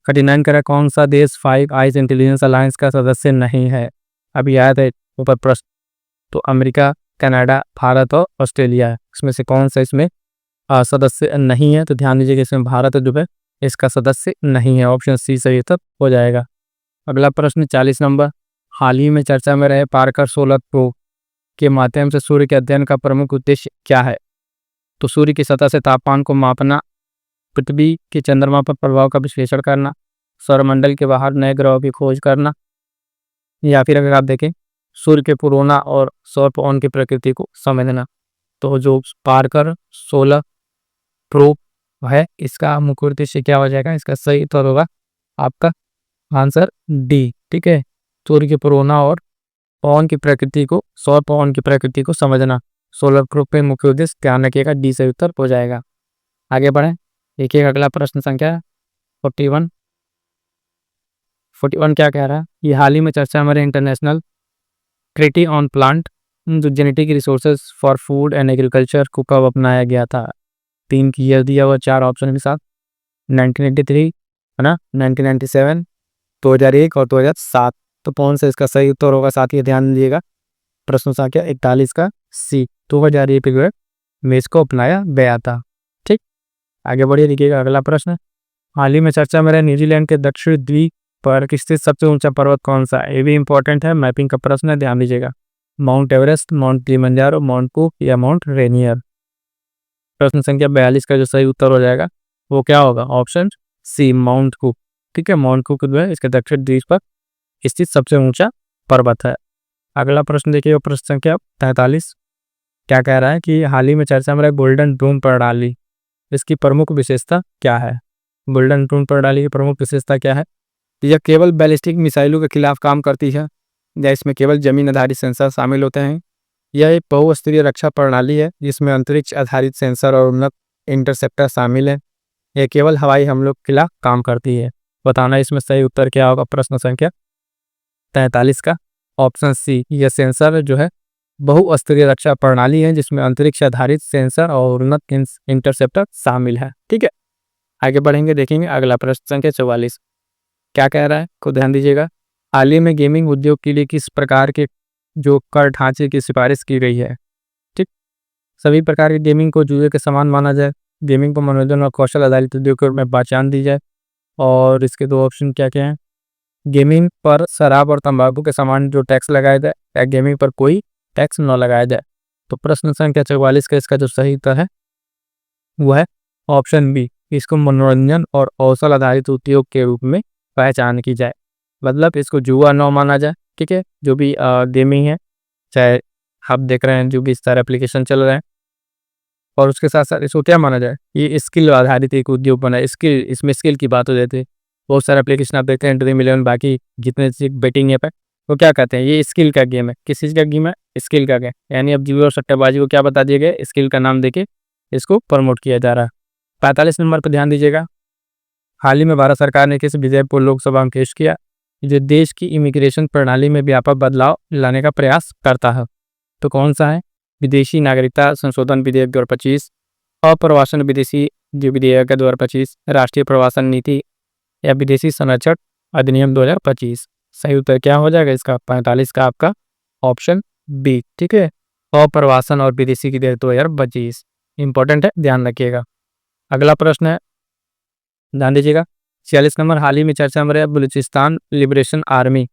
कह रहा कौन सा देश 5 आइज इंटेलिजेंस अलायंस का सदस्य नहीं है? अभी आया था ऊपर प्रश्न, तो अमेरिका, कनाडा, भारत और ऑस्ट्रेलिया है, इसमें से कौन सा इसमें सदस्य नहीं है? तो ध्यान दीजिएगा इसमें भारत जो है इसका सदस्य नहीं है, ऑप्शन सी सही उत्तर हो जाएगा। अगला प्रश्न 40 नंबर, हाल ही में चर्चा में रहे पार्कर सोलर प्रो के माध्यम से सूर्य के अध्ययन का प्रमुख उद्देश्य क्या है? तो सूर्य की सतह से तापमान को मापना, पृथ्वी के चंद्रमा पर प्रभाव का विश्लेषण करना, सौरमंडल के बाहर नए ग्रहों की खोज करना, या फिर अगर आप देखें सूर्य के कोरोना और सौर पवन की प्रकृति को समझना। तो जो पार्कर सोलर प्रोब है इसका मुख्य उद्देश्य क्या हो जाएगा? इसका सही उत्तर होगा आपका आंसर डी, ठीक है। सूर्य के कोरोना और पवन की प्रकृति को, सौर पवन की प्रकृति को समझना सोलर प्रोब पे मुख्य उद्देश्य, ध्यान रखिएगा डी सही उत्तर हो जाएगा। आगे बढ़ें, देखिए अगला प्रश्न संख्या 41 क्या कह रहा है? ये हाल ही में चर्चा में इंटरनेशनल ट्रीटी ऑन प्लांट जो genetic resources for food and agriculture को कब अपनाया गया था? 3 की ईयर दिया हुआ 4 ऑप्शन के साथ, 1983 है ना, 1997, 2001 और 2007। तो कौन सा इसका सही उत्तर होगा? साथ ही ध्यान दीजिएगा प्रश्न संख्या 41 का सी, 2001 में इसको अपनाया गया था, ठीक। आगे बढ़िए, देखिएगा अगला प्रश्न, हाल ही में चर्चा में रहे न्यूजीलैंड के दक्षिण द्वीप पर स्थित सबसे ऊंचा पर्वत कौन सा? ये भी इंपॉर्टेंट है, मैपिंग का प्रश्न है, ध्यान दीजिएगा। Mount Everest, mount Kilimanjaro, mount कूक या माउंट रेनियर। प्रश्न संख्या 42 का जो सही उत्तर हो जाएगा वो क्या होगा? ऑप्शन सी, माउंट कूक, ठीक है। माउंट कूक जो है इसके दक्षिण द्वीप पर स्थित सबसे ऊंचा पर्वत है। अगला प्रश्न देखिए, प्रश्न संख्या 43 क्या कह रहा है कि हाल ही में चर्चा में रहे गोल्डन ड्रोन प्रणाली, इसकी प्रमुख विशेषता क्या है? गोल्डन ड्रोन प्रणाली की प्रमुख विशेषता क्या है? यह केवल बैलिस्टिक मिसाइलों के खिलाफ काम करती है या इसमें केवल जमीन आधारित सेंसर शामिल होते हैं? यह एक बहुस्तरीय रक्षा प्रणाली है जिसमें अंतरिक्ष आधारित सेंसर और उन्नत इंटरसेप्टर शामिल है। यह केवल हवाई हमलों के खिलाफ काम करती है। बताना इसमें सही उत्तर क्या होगा प्रश्न संख्या 43 का। ऑप्शन सी, यह सेंसर जो है बहुस्तरीय रक्षा प्रणाली है जिसमें अंतरिक्ष आधारित सेंसर और उन्नत इंटरसेप्टर शामिल है। ठीक है, आगे बढ़ेंगे, देखेंगे अगला प्रश्न संख्या 44 क्या कह रहा है, को ध्यान दीजिएगा। हाल ही में गेमिंग उद्योग के लिए किस प्रकार के जो कर ढांचे की सिफारिश की गई है? ठीक, सभी प्रकार के गेमिंग को जुए के समान माना जाए, गेमिंग को मनोरंजन और कौशल आधारित उद्योग के रूप में पहचान दी जाए। और इसके दो ऑप्शन क्या क्या हैं? गेमिंग पर शराब और तंबाकू के समान जो टैक्स लगाया जाए या गेमिंग पर कोई टैक्स न लगाया जाए। तो प्रश्न संख्या 44 का इसका जो सही उत्तर है वो है ऑप्शन बी, इसको मनोरंजन और कौशल आधारित उद्योग के रूप में पहचान की जाए, मतलब इसको जुआ न माना जाए। ठीक है, जो भी गेमिंग है, चाहे आप देख रहे हैं जो भी इस तरह एप्लीकेशन चल रहे हैं, और उसके साथ साथ इसको क्या माना जाए, ये स्किल आधारित एक उद्योग बना है। स्किल, इसमें स्किल की बात हो जाती है। बहुत सारे एप्लीकेशन आप देखते हैं, ड्रीम इलेवन, बाकी जितने बेटिंग ऐप है, वो क्या कहते हैं, ये स्किल का गेम है। किस चीज़ का गेम है? स्किल का गेम। यानी अब जुए और सट्टेबाजी को क्या बता दिया गया, स्किल का नाम देके इसको प्रमोट किया जा रहा है। 45 नंबर पर ध्यान दीजिएगा। हाल ही में भारत सरकार ने किस विधेयक को लोकसभा में पेश किया जो देश की इमिग्रेशन प्रणाली में व्यापक बदलाव लाने का प्रयास करता है? तो कौन सा है? विदेशी नागरिकता संशोधन विधेयक 2025, अप्रवासन विदेशी जो विधेयक है 2025, राष्ट्रीय प्रवासन नीति या विदेशी संरक्षण अधिनियम 2025। सही उत्तर क्या हो जाएगा इसका? 45 का आपका ऑप्शन बी। ठीक है, अप्रवासन और विदेशी विधेयक 2025 इंपॉर्टेंट है, ध्यान रखिएगा। अगला प्रश्न है, ध्यान दीजिएगा, 46 नंबर। हाल ही में चर्चा में रहे बलूचिस्तान लिबरेशन आर्मी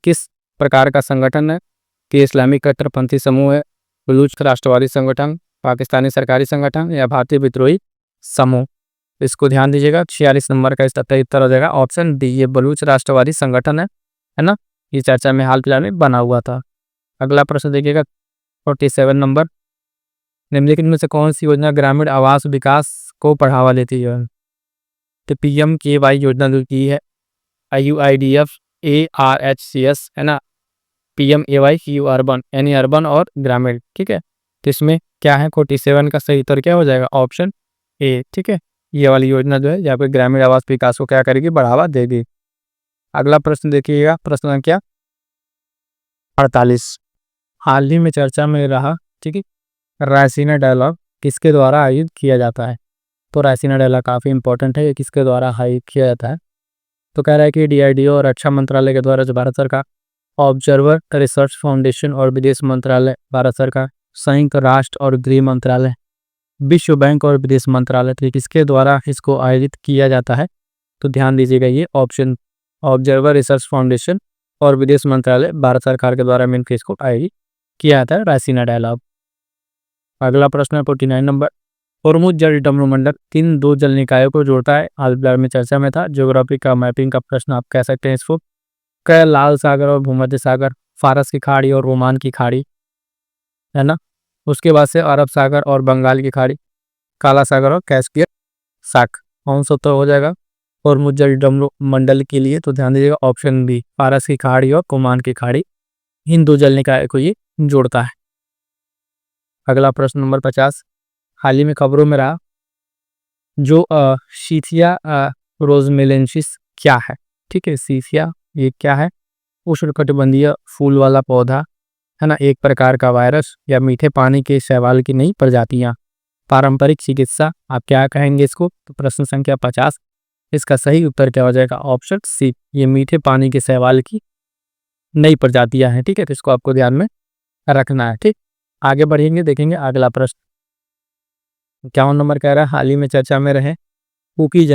किस प्रकार का संगठन है? कि इस्लामिक कट्टरपंथी समूह है, बलूच राष्ट्रवादी संगठन, पाकिस्तानी सरकारी संगठन या भारतीय विद्रोही समूह? इसको ध्यान दीजिएगा। 46 नंबर का इसका सही उत्तर हो जाएगा ऑप्शन डी, ये बलूच राष्ट्रवादी संगठन है ना। ये चर्चा में हाल फिलहाल में बना हुआ था। अगला प्रश्न देखिएगा 47 नंबर। निम्नलिखित में से कौन सी योजना ग्रामीण आवास विकास को बढ़ावा देती है? तो PMKY योजना जो की है, IUIDF, ARHCS है ना, PMAY की अर्बन, यानी अर्बन और ग्रामीण। ठीक है, तो इसमें क्या है, 47 का सही उत्तर क्या हो जाएगा? Option A. ठीक है, ये वाली योजना जो है यहाँ पे ग्रामीण आवास विकास को क्या करेगी? बढ़ावा देगी। अगला प्रश्न देखिएगा, प्रश्न संख्या 48। हाल ही में चर्चा में रहा, ठीक है, रायसीना डायलॉग किसके द्वारा आयोजित किया जाता है? तो रायसीना डायलॉग काफ़ी इंपॉर्टेंट है, ये किसके द्वारा आयोजित किया जाता है? तो कह रहा है कि DRDO और रक्षा मंत्रालय के द्वारा जो भारत सरकार, ऑब्जर्वर रिसर्च फाउंडेशन और विदेश मंत्रालय भारत सरकार, संयुक्त राष्ट्र और गृह मंत्रालय, विश्व बैंक और विदेश मंत्रालय, तो किसके द्वारा इसको आयोजित किया जाता है? तो ध्यान दीजिएगा, ये ऑप्शन ऑब्जर्वर रिसर्च फाउंडेशन और विदेश मंत्रालय भारत सरकार के द्वारा मिलकर इसको आयोजित किया जाता है, रायसीना डायलॉग। अगला प्रश्न है 49 नंबर। होर्मुज जल डमरू मंडल किन दो जल निकायों को जोड़ता है? हाल फिलहाल में चर्चा में था, ज्योग्राफी का मैपिंग का प्रश्न आप कह सकते हैं इसको। क्या लाल सागर और भूमध्य सागर, फारस की खाड़ी और ओमान की खाड़ी, है ना। उसके बाद से अरब सागर और बंगाल की खाड़ी, काला सागर और कैस्पियन सागर। कौन सा उत्तर हो जाएगा होर्मुज जल डमरू मंडल के लिए? तो ध्यान दीजिएगा ऑप्शन बी, फारस की खाड़ी और ओमान की खाड़ी, इन दो जल निकाय को ये जोड़ता है। अगला प्रश्न नंबर 50। हाल ही में खबरों में रहा जो सीथिया रोजमेलेंसिस क्या है? ठीक है, सीथिया ये क्या है? उष्णकटिबंधीय फूल वाला पौधा है ना, एक प्रकार का वायरस या मीठे पानी के शैवाल की नई प्रजातियां। पारंपरिक चिकित्सा आप क्या कहेंगे इसको? तो प्रश्न संख्या 50, इसका सही उत्तर क्या हो जाएगा? ऑप्शन सी, ये मीठे पानी के शैवाल की नई प्रजातियां हैं। ठीक है, तो इसको आपको ध्यान में रखना है। ठीक, आगे बढ़ेंगे, देखेंगे अगला प्रश्न। 51 नंबर कह रहा है, हाल ही में चर्चा में रहे कुकी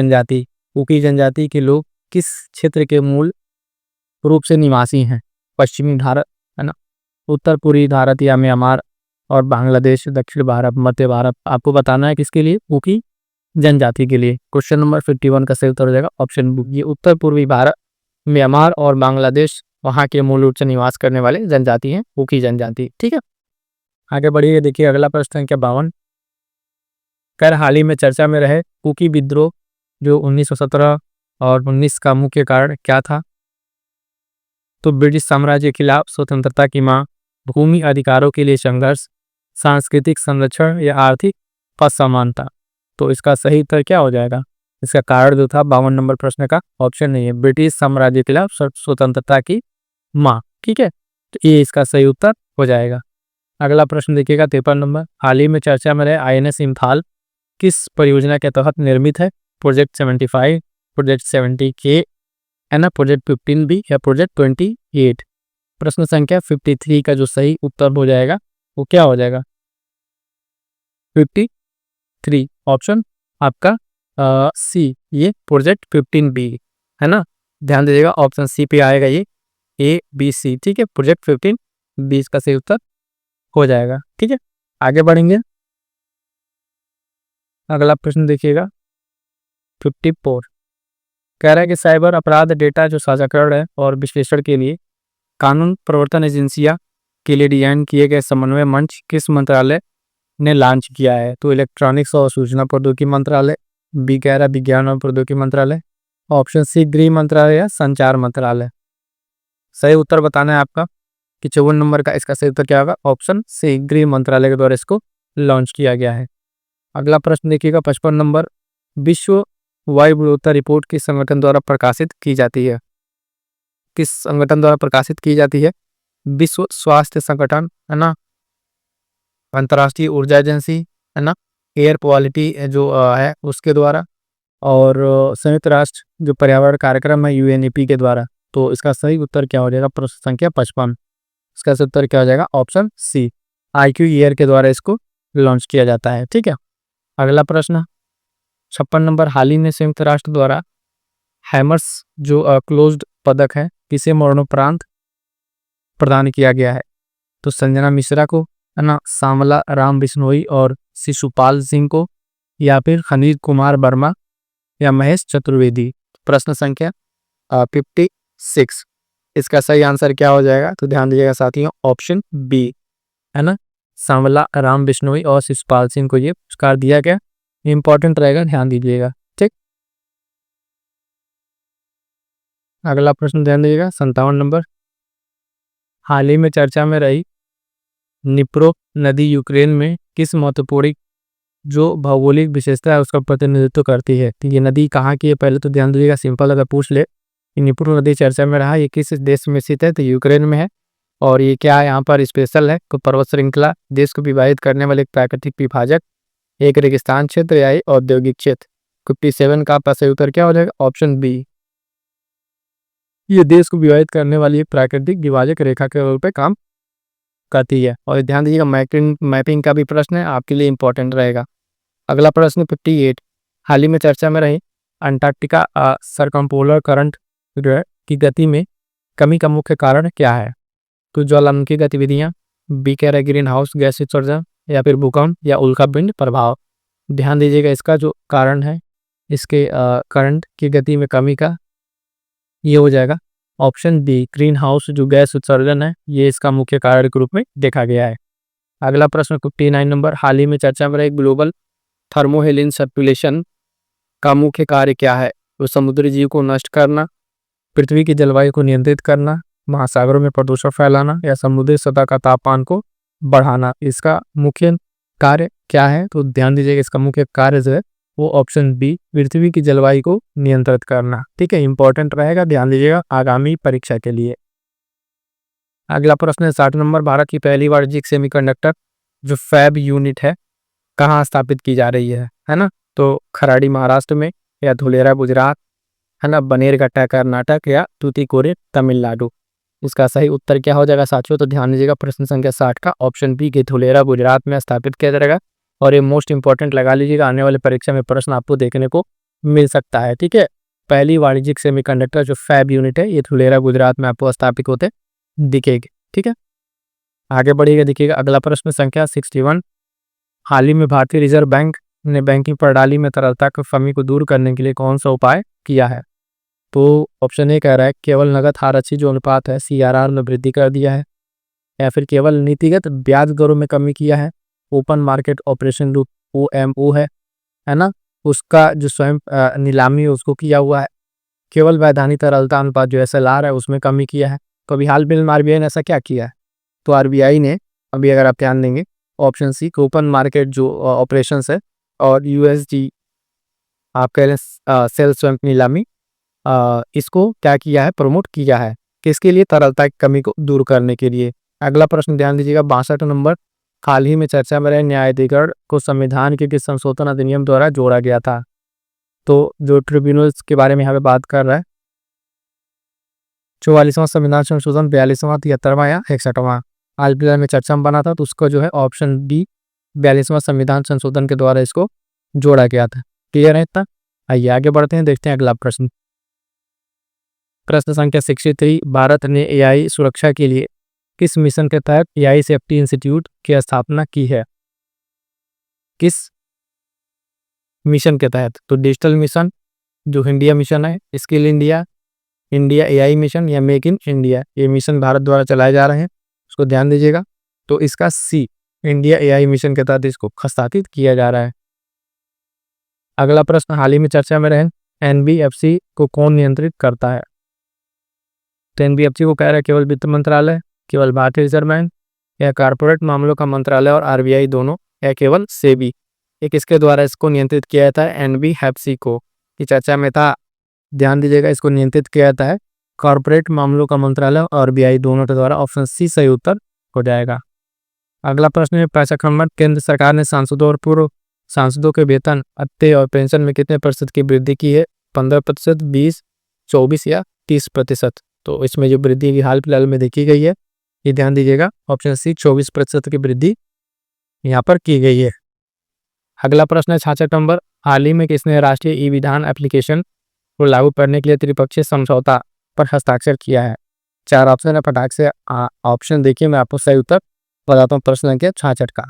जनजाति के लोग किस क्षेत्र के मूल रूप से निवासी हैं? पश्चिमी भारत है ना, उत्तर पूर्वी भारत या म्यांमार और बांग्लादेश, दक्षिण भारत, मध्य भारत। आपको बताना है किसके लिए? कुकी जनजाति के लिए। क्वेश्चन नंबर 51 का सही उत्तर हो जाएगा ऑप्शन बी, ये उत्तर पूर्वी भारत, म्यांमार और बांग्लादेश वहाँ के मूल रूप से निवास करने वाले जनजाति हैं, कुकी जनजाति। ठीक है, आगे बढ़िए। देखिए अगला प्रश्न संख्या 52, कर हाल ही में चर्चा में रहे कुकी विद्रोह जो 1917 और 19 का मुख्य कारण क्या था? तो ब्रिटिश साम्राज्य के खिलाफ स्वतंत्रता की मांग, भूमि अधिकारों के लिए संघर्ष, सांस्कृतिक संरक्षण या आर्थिक असमानता। तो इसका सही उत्तर क्या हो जाएगा? इसका कारण जो था 52 नंबर प्रश्न का ऑप्शन नहीं है, ब्रिटिश साम्राज्य के खिलाफ स्वतंत्रता की मांग। ठीक है, तो ये इसका सही उत्तर हो जाएगा। अगला प्रश्न देखिएगा 53 नंबर, हाल ही में चर्चा में रहे INS इम्फाल किस परियोजना के तहत निर्मित है? प्रोजेक्ट 75, प्रोजेक्ट 70K है ना, प्रोजेक्ट 15B या प्रोजेक्ट 28। प्रश्न संख्या 53 का जो सही उत्तर हो जाएगा वो क्या हो जाएगा? 53 ऑप्शन आपका सी, ये प्रोजेक्ट 15B है ना, ध्यान दीजिएगा ऑप्शन सी पे आएगा ये ABC। ठीक है, प्रोजेक्ट 15B का सही उत्तर हो जाएगा। ठीक है, आगे बढ़ेंगे। अगला प्रश्न देखिएगा 54, कह रहा है कि साइबर अपराध डेटा जो साझाकरण है और विश्लेषण के लिए कानून प्रवर्तन एजेंसियां के लिए डिजाइन किए गए समन्वय मंच किस मंत्रालय ने लॉन्च किया है? तो इलेक्ट्रॉनिक्स और सूचना प्रौद्योगिकी मंत्रालय, बी कह रहा विज्ञान और प्रौद्योगिकी मंत्रालय, ऑप्शन सी गृह मंत्रालय या संचार मंत्रालय। सही उत्तर बताना है आपका कि 54 नंबर का इसका सही उत्तर क्या होगा? ऑप्शन सी गृह मंत्रालय के द्वारा इसको लॉन्च किया गया है। अगला प्रश्न देखिएगा 55 नंबर, विश्व वायु गुणवत्ता रिपोर्ट किस संगठन द्वारा प्रकाशित की जाती है? किस संगठन द्वारा प्रकाशित की जाती है? विश्व स्वास्थ्य संगठन है ना, अंतर्राष्ट्रीय ऊर्जा एजेंसी है ना, एयर क्वालिटी जो है उसके द्वारा, और संयुक्त राष्ट्र जो पर्यावरण कार्यक्रम है UNEP के द्वारा। तो इसका सही उत्तर क्या हो जाएगा? प्रश्न संख्या 55, इसका सही उत्तर क्या हो जाएगा? ऑप्शन सी IQAir के द्वारा इसको लॉन्च किया जाता है। ठीक है, अगला प्रश्न 56 नंबर, हाल ही में संयुक्त राष्ट्र द्वारा हैमर्स जो क्लोज्ड पदक है किसे मरणोपरांत प्रदान किया गया है? तो संजना मिश्रा को है ना, श्यामला राम बिश्नोई और शिशुपाल सिंह को, या फिर खनीज कुमार वर्मा या महेश चतुर्वेदी। प्रश्न संख्या 56, इसका सही आंसर क्या हो जाएगा? तो ध्यान दीजिएगा साथियों, ऑप्शन बी है ना, श्यामला राम बिश्नोई और शिशुपाल सिंह को ये पुरस्कार दिया गया। इंपॉर्टेंट रहेगा, ध्यान दीजिएगा। ठीक, अगला प्रश्न ध्यान दीजिएगा 57 नंबर, हाल ही में चर्चा में रही निप्रो नदी यूक्रेन में किस महत्वपूर्ण जो भौगोलिक विशेषता है उसका प्रतिनिधित्व करती है? तो ये नदी कहाँ की है? पहले तो ध्यान दीजिएगा, सिंपल अगर पूछ ले निप्रो नदी चर्चा में रहा, ये किस देश में स्थित है? तो यूक्रेन में है। और ये क्या है, यहाँ पर स्पेशल है तो पर्वत श्रृंखला, देश को विभाजित करने वाले एक प्राकृतिक विभाजक, एक रेगिस्तान क्षेत्र या औद्योगिक क्षेत्र। 57 का आपका सही उत्तर क्या हो जाएगा? ऑप्शन बी, ये देश को विभाजित करने वाली एक प्राकृतिक विभाजक रेखा के रूप में काम करती है। और ध्यान दीजिएगा मैपिंग का भी प्रश्न है आपके लिए, इंपॉर्टेंट रहेगा। अगला प्रश्न 58, हाल ही में चर्चा में रही अंटार्कटिका सरकमपोलर करंट की गति में कमी का मुख्य कारण क्या है? तो ज्वालामुखी गतिविधियां, बी कह रहा है ग्रीन हाउस गैस उत्सर्जन, या फिर भूकंप या उल्कापिंड प्रभाव। ध्यान दीजिएगा इसका जो कारण है इसके करंट की गति में कमी का, ये हो जाएगा ऑप्शन बी ग्रीन हाउस जो गैस उत्सर्जन है, ये इसका मुख्य कारण के रूप में देखा गया है। अगला प्रश्न 59 नंबर, हाल ही में चर्चा में रहे ग्लोबल थर्मोहेलिन सर्कुलेशन का मुख्य कार्य क्या है? तो समुद्री जीव को नष्ट करना, पृथ्वी की जलवायु को नियंत्रित करना, महासागरों में प्रदूषण फैलाना, या समुद्री सतह का तापमान को बढ़ाना। इसका मुख्य कार्य क्या है? तो ध्यान दीजिएगा इसका मुख्य कार्य जो है वो ऑप्शन बी पृथ्वी की जलवायु को नियंत्रित करना। ठीक है, इंपॉर्टेंट रहेगा, ध्यान दीजिएगा आगामी परीक्षा के लिए। अगला प्रश्न है 60 नंबर, भारत की पहली वाणिज्यिक सेमीकंडक्टर जो फैब यूनिट है कहाँ स्थापित की जा रही है ना? तो खराड़ी महाराष्ट्र में, या धुलेरा गुजरात है ना, बनेरघट्टा कर्नाटक, या तूतीकोरिन तमिलनाडु। इसका सही उत्तर क्या हो जाएगा साथियों? तो ध्यान दीजिएगा प्रश्न संख्या 60 का ऑप्शन बी के धुलेरा गुजरात में स्थापित किया जाएगा। और ये मोस्ट इंपॉर्टेंट लगा लीजिएगा, आने वाले परीक्षा में प्रश्न आपको देखने को मिल सकता है। ठीक है, पहली वाणिज्यिक सेमीकंडक्टर जो फैब यूनिट है ये धुलेरा गुजरात में आपको स्थापित होते दिखेगी। ठीक है, आगे बढ़िएगा, देखिएगा अगला प्रश्न संख्या 61, हाल ही में भारतीय रिजर्व बैंक ने बैंकिंग प्रणाली में तरलता की कमी को दूर करने के लिए कौन सा उपाय किया है? तो ऑप्शन ए कह रहा है केवल नगद हाराची जो अनुपात है CRR में वृद्धि कर दिया है, या फिर केवल नीतिगत ब्याज दरों में कमी किया है, ओपन मार्केट ऑपरेशन रूप OMO है ना, उसका जो स्वयं नीलामी है उसको किया हुआ है, केवल वैधानिक तरलता अनुपात जो SLR है उसमें कमी किया है। तो अभी हाल फिलहाल में RBI ने ऐसा क्या किया है? तो RBI ने अभी अगर आप ध्यान देंगे ऑप्शन सी ओपन मार्केट जो ऑपरेशंस है और USD आप कह रहे हैं सेल स्वयं नीलामी, इसको क्या किया है? प्रमोट किया है। किसके लिए? तरलता की कमी को दूर करने के लिए। अगला प्रश्न ध्यान दीजिएगा 62 नंबर, हाल ही में चर्चा में रहे न्यायाधिकरण को संविधान के किस संशोधन अधिनियम द्वारा जोड़ा गया था? तो जो ट्रिब्यूनल्स के बारे में यहाँ पे बात कर रहा है 44वां संविधान संशोधन, 42वां, 73वां या 61वां हाल फिलहाल में चर्चा में बना था, तो उसका जो है ऑप्शन बी 42वां संविधान संशोधन के द्वारा इसको जोड़ा गया था। क्लियर है इतना? आइए आगे बढ़ते हैं, देखते हैं अगला प्रश्न। प्रश्न संख्या 63, भारत ने AI सुरक्षा के लिए किस मिशन के तहत AI सेफ्टी इंस्टीट्यूट की स्थापना की है? किस मिशन के तहत? तो डिजिटल मिशन, जो इंडिया मिशन है, skill India, India AI mission या मेक इन इंडिया, ये मिशन भारत द्वारा चलाए जा रहे हैं, उसको ध्यान दीजिएगा। तो इसका सी इंडिया AI मिशन के तहत इसको स्थापित किया जा रहा है। अगला प्रश्न, हाल ही में चर्चा में रहे NBFC को कौन नियंत्रित करता है? तो NBFC को कह रहा है केवल वित्त मंत्रालय, केवल भारतीय रिजर्व बैंक, या कारपोरेट मामलों का मंत्रालय और RBI दोनों, या केवल सेबी। एक इसके द्वारा इसको नियंत्रित किया जाता है NBFC को, की चर्चा में था, ध्यान दीजिएगा, इसको नियंत्रित किया जाता है कॉर्पोरेट मामलों का मंत्रालय और RBI दोनों के द्वारा। ऑप्शन सी सही उत्तर हो जाएगा। अगला प्रश्न है 65 नंबर, केंद्र सरकार ने सांसदों और पूर्व सांसदों के वेतन, भत्ते और पेंशन में कितने प्रतिशत की वृद्धि की है? 15%, 20, 24 या 30%। तो इसमें जो वृद्धि की हाल फिलहाल में देखी गई है, ये ध्यान दीजिएगा, ऑप्शन सी 24% की वृद्धि यहाँ पर की गई है। अगला प्रश्न है 66 नंबर, हाल ही में किसने राष्ट्रीय E-विधान एप्लीकेशन को लागू करने के लिए त्रिपक्षीय समझौता पर हस्ताक्षर किया है? 4 ऑप्शन है, फटाक से ऑप्शन देखिए, मैं आपको सही उत्तर बताता हूँ प्रश्न संख्या 66 का।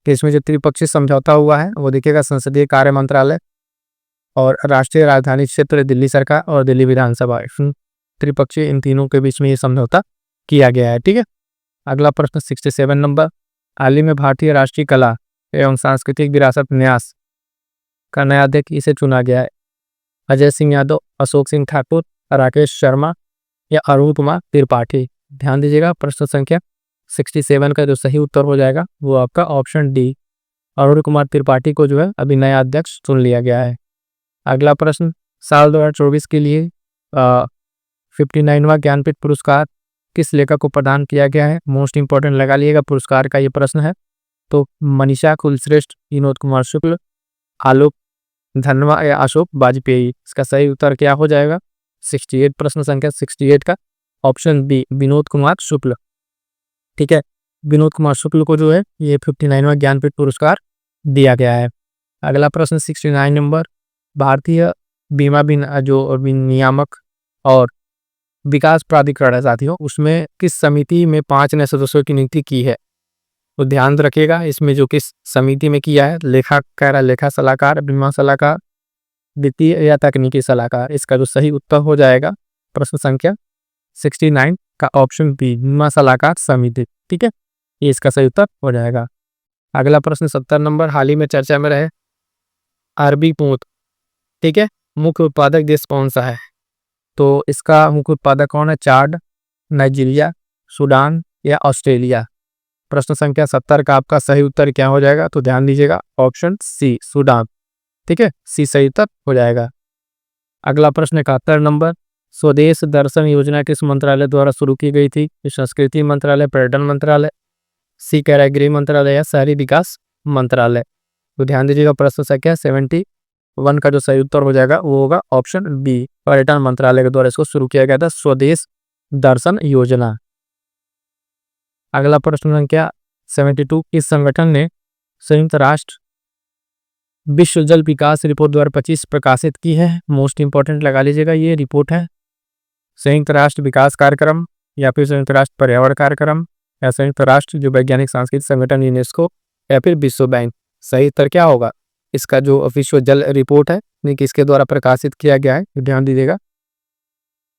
कि इसमें जो त्रिपक्षीय समझौता हुआ है वो देखिएगा संसदीय कार्य मंत्रालय और राष्ट्रीय राजधानी क्षेत्र दिल्ली सरकार और दिल्ली विधानसभा, त्रिपक्षीय इन तीनों के बीच में ये समझौता किया गया है। ठीक है। अगला प्रश्न 67 नंबर, हाल ही में भारतीय राष्ट्रीय कला एवं सांस्कृतिक विरासत न्यास का नया अध्यक्ष इसे चुना गया है? अजय सिंह यादव, अशोक सिंह ठाकुर, राकेश शर्मा या अरुण कुमार त्रिपाठी? ध्यान दीजिएगा, प्रश्न संख्या 67 का जो सही उत्तर हो जाएगा वो आपका ऑप्शन डी, अरुण कुमार त्रिपाठी को जो है अभी नया अध्यक्ष चुन लिया गया है। अगला प्रश्न, साल 2024 के लिए 59वां ज्ञानपीठ पुरस्कार किस लेखक को प्रदान किया गया है? मोस्ट इंपॉर्टेंट लगा लिएगा पुरस्कार का ये प्रश्न है। तो मनीषा कुलश्रेष्ठ, विनोद कुमार शुक्ल, आलोक धनवा या अशोक वाजपेयी? इसका सही उत्तर क्या हो जाएगा? 68, प्रश्न संख्या 68 का ऑप्शन बी विनोद कुमार शुक्ल। ठीक है, विनोद कुमार शुक्ल को जो है ये 59वां ज्ञानपीठ पुरस्कार दिया गया है। अगला प्रश्न 69 नंबर, भारतीय बीमा जो नियामक और विकास प्राधिकरण है साथियों, उसमें किस समिति में 5 नए सदस्यों की नियुक्ति की है? तो ध्यान रखिएगा, इसमें जो किस समिति में किया है, लेखा सलाहकार, बीमा सलाहकार, वित्तीय या तकनीकी सलाहकार? इसका जो सही उत्तर हो जाएगा प्रश्न संख्या 69 का ऑप्शन बी बीमा सलाहकार समिति। ठीक है, ये इसका सही उत्तर हो जाएगा। अगला प्रश्न 70 नंबर, हाल ही में चर्चा में रहे अरबी पोंत, ठीक है, मुख्य उत्पादक देश कौन सा है? तो इसका मुख्य उत्पादक कौन है? चाड, नाइजीरिया, सूडान या ऑस्ट्रेलिया? प्रश्न संख्या 70 का आपका सही उत्तर क्या हो जाएगा? तो ध्यान दीजिएगा, ऑप्शन सी सूडान। ठीक है, सी सही उत्तर हो जाएगा। अगला प्रश्न 71 नंबर, स्वदेश दर्शन योजना किस मंत्रालय द्वारा शुरू की गई थी? संस्कृति मंत्रालय, पर्यटन मंत्रालय, सी कह रहा है गृह मंत्रालय या शहरी विकास मंत्रालय? तो ध्यान दीजिएगा, प्रश्न संख्या 71 का जो सही उत्तर हो जाएगा वो होगा ऑप्शन बी, पर्यटन मंत्रालय के द्वारा इसको शुरू किया गया था, स्वदेश दर्शन योजना। अगला प्रश्न संख्या 72, किस संगठन ने संयुक्त राष्ट्र विश्व जल विकास रिपोर्ट 2025 प्रकाशित की है? मोस्ट इंपॉर्टेंट लगा लीजिएगा, ये रिपोर्ट है संयुक्त राष्ट्र विकास कार्यक्रम या फिर संयुक्त राष्ट्र पर्यावरण कार्यक्रम या संयुक्त राष्ट्र जो वैज्ञानिक सांस्कृतिक संगठन यूनेस्को या फिर विश्व बैंक? सही उत्तर क्या होगा? इसका जो विश्व जल रिपोर्ट है किसके द्वारा प्रकाशित किया गया है, ध्यान दीजिएगा,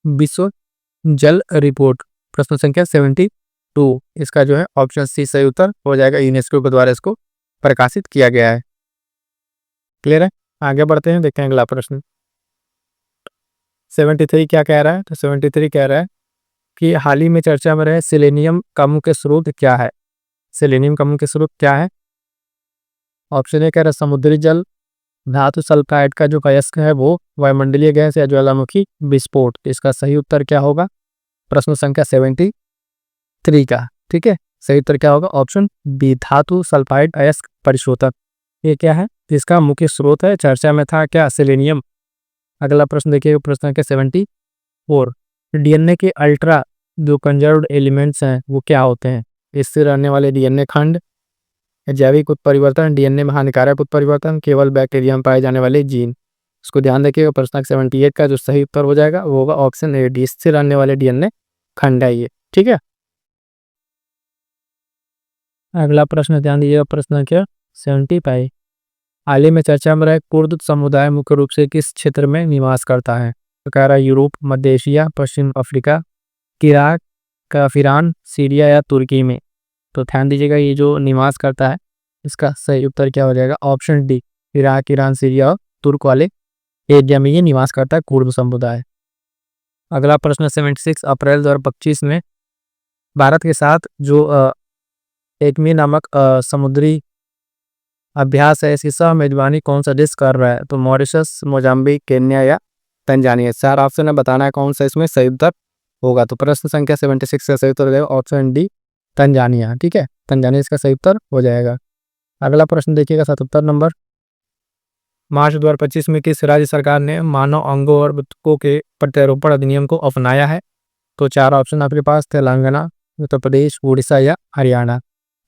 विश्व जल रिपोर्ट। प्रश्न संख्या 72, इसका जो है ऑप्शन सी सही उत्तर हो जाएगा। यूनेस्को के द्वारा इसको प्रकाशित किया गया है। क्लियर है? आगे बढ़ते हैं, देखते हैं अगला प्रश्न। 73 क्या कह रहा है? तो 73 कह रहा है कि हाल ही में चर्चा में रहे सेलेनियम का मुख्य स्रोत क्या है? सेलेनियम का मुख्य स्रोत क्या है? ऑप्शन ए कह रहा है समुद्री जल, धातु सल्फाइड का जो अयस्क है वो, वायुमंडलीय गैस या ज्वालामुखी विस्फोट। इसका सही उत्तर क्या होगा? प्रश्न संख्या 73 का, ठीक है, सही उत्तर क्या होगा? ऑप्शन बी, धातु सल्फाइड अयस्क परिशोधक। ये क्या है? इसका मुख्य स्रोत है, चर्चा में था क्या? सेलेनियम। अगला प्रश्न देखिए, प्रश्न संख्या 74, डीएनए के अल्ट्रा जो कंजर्व्ड एलिमेंट्स हैं वो क्या होते हैं? स्थिर रहने वाले डीएनए खंड, जैविक उत्परिवर्तन, डीएनए में हानिकारक उत्परिवर्तन, केवल बैक्टीरिया में पाए जाने वाले जीन। इसको ध्यान रखिएगा। प्रश्न 78 का जो सही उत्तर हो जाएगा वो होगा ऑप्शन ए, डी, स्थिर रहने वाले डीएनए खंड है ये, ठीक है। अगला प्रश्न ध्यान दीजिएगा, प्रश्न संख्या 75, हाल ही में चर्चा में रहे कुर्द समुदाय मुख्य रूप से किस क्षेत्र में निवास करता है? तो कह रहा है यूरोप, मध्य एशिया, पश्चिम अफ्रीका, इराक, ईरान, सीरिया या तुर्की में। तो ध्यान दीजिएगा, ये जो निवास करता है इसका सही उत्तर क्या हो जाएगा? Option D, Iraq, Iran, Syria और तुर्क वाले एरिया में ये निवास करता है कुर्द समुदाय। अगला प्रश्न 76, अप्रैल 2025 में भारत के साथ जो एकमी नामक समुद्री अभ्यास है, इसकी सह मेजबानी कौन सा देश कर रहा है? तो मॉरिशस, मोजाम्बिक, केन्या या तंजानिया। 4 ऑप्शन है, बताना है कौन सा इसमें सही उत्तर होगा। तो प्रश्न संख्या 76 का सही उत्तर हो जाएगा ऑप्शन डी, तंजानिया, ठीक है, तंजानिया इसका सही उत्तर हो जाएगा। अगला प्रश्न देखिएगा 77 नंबर, मार्च 2025 में किस राज्य सरकार ने मानव अंगों और ऊतकों के प्रत्यारोपण अधिनियम को अपनाया है? तो 4 ऑप्शन आपके पास, तेलंगाना, उत्तर प्रदेश, उड़ीसा या हरियाणा।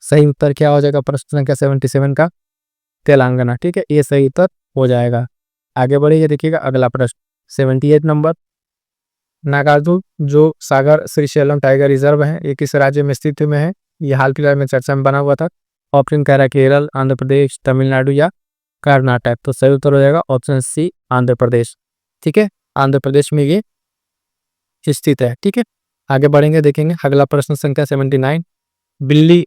सही उत्तर क्या हो जाएगा? प्रश्न संख्या 77 का तेलंगाना, ठीक है, ये सही उत्तर हो जाएगा। आगे बढ़िए, देखिएगा अगला प्रश्न 78 नंबर, नागार्जुन जो सागर श्रीशैलम टाइगर रिजर्व है ये किस राज्य में स्थित में है? ये हाल फिलहाल में चर्चा में बना हुआ था। ऑप्शन कह रहा है केरल, आंध्र प्रदेश, तमिलनाडु या कर्नाटक। तो सही उत्तर हो जाएगा ऑप्शन सी, आंध्र प्रदेश, ठीक है, आंध्र प्रदेश में ये स्थित है, ठीक है। आगे बढ़ेंगे, देखेंगे अगला प्रश्न संख्या 79, बिल्ली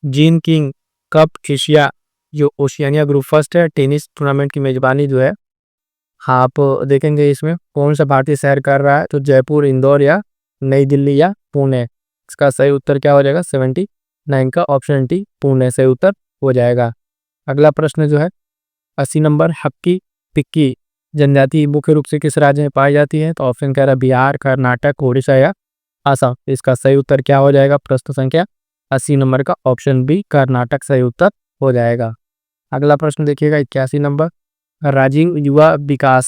जीन किंग कप एशिया जो ओशियानिया ग्रुप फर्स्ट है टेनिस टूर्नामेंट की मेजबानी जो है, हाँ आप देखेंगे इसमें कौन सा भारतीय शहर कर रहा है? तो जयपुर, इंदौर या नई दिल्ली या पुणे। इसका सही उत्तर क्या हो जाएगा? 79 का ऑप्शन डी, पुणे सही उत्तर हो जाएगा। अगला प्रश्न जो है 80 नंबर, हक्की पिक्की जनजाति मुख्य रूप से किस राज्य में पाई जाती है? तो ऑप्शन कह रहा है बिहार, कर्नाटक, उड़ीसा या असम। इसका सही उत्तर क्या हो जाएगा? प्रश्न संख्या 80 नंबर का ऑप्शन बी, कर्नाटक सही उत्तर हो जाएगा। अगला प्रश्न देखिएगा 81 नंबर, राजीव युवा विकास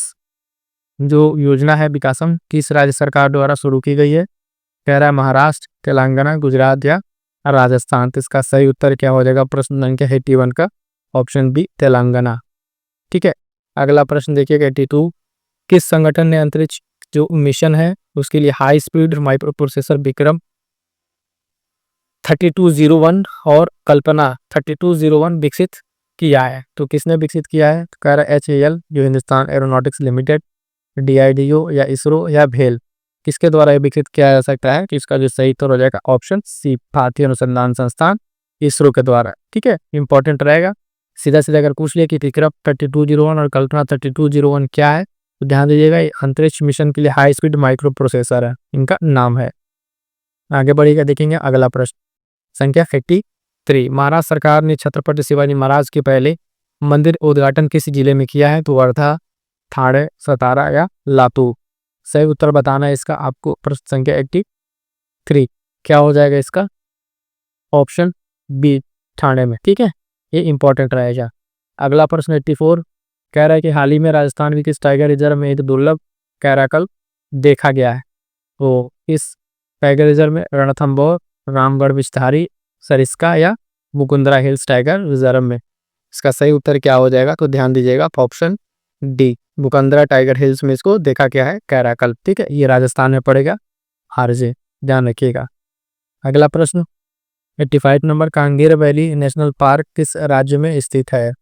जो योजना है विकासम किस राज्य सरकार द्वारा शुरू की गई है? कह रहा है महाराष्ट्र, तेलंगाना, गुजरात या राजस्थान। तो इसका सही उत्तर क्या हो जाएगा? प्रश्न संख्या 81 का ऑप्शन बी, तेलंगाना, ठीक है। अगला प्रश्न देखिएगा 82, किस संगठन ने अंतरिक्ष जो मिशन है उसके लिए high speed micro processor Vikram 3201 और कल्पना 3201 विकसित किया है? तो किसने विकसित किया है? तो कह रहा है HAL जो हिंदुस्तान एरोनॉटिक्स लिमिटेड, DRDO या इसरो या भेल। किसके द्वारा ये विकसित किया जा सकता है? कि इसका जो सही उत्तर हो जाएगा ऑप्शन सी, भारतीय अनुसंधान संस्थान इसरो के द्वारा, ठीक है, इंपॉर्टेंट रहेगा। सीधा सीधा अगर पूछ लिया कि विक्रम 3201 और कल्पना 3201 क्या है, तो ध्यान दीजिएगा अंतरिक्ष मिशन के लिए हाई स्पीड माइक्रो प्रोसेसर है, इनका नाम है। आगे बढ़िएगा, देखेंगे अगला प्रश्न संख्या 83, महाराष्ट्र सरकार ने छत्रपति शिवाजी महाराज के पहले मंदिर उद्घाटन किस जिले में किया है? तो वर्धा, ठाणे, सतारा या लातूर। सही उत्तर बताना है इसका आपको। प्रश्न संख्या 83 क्या हो जाएगा इसका? ऑप्शन बी, ठाणे में, ठीक है, ये इंपॉर्टेंट रहेगा। अगला प्रश्न 84 कह रहा है कि हाल ही में राजस्थान में किस टाइगर रिजर्व में एक दुर्लभ कैराकल देखा गया है? तो इस टाइगर रिजर्व में रणथंभौर, रामगढ़ विस्तारी, सरिस्का या मुकुंदरा हिल्स टाइगर रिजर्व में। इसका सही उत्तर क्या हो जाएगा? तो ध्यान दीजिएगा option D, Mukundra tiger hills में इसको देखा गया है कैराकल, ठीक है, ये राजस्थान में पड़ेगा, हारजे, ध्यान रखिएगा। अगला प्रश्न 85 number, Kanger valley national park किस राज्य में स्थित है?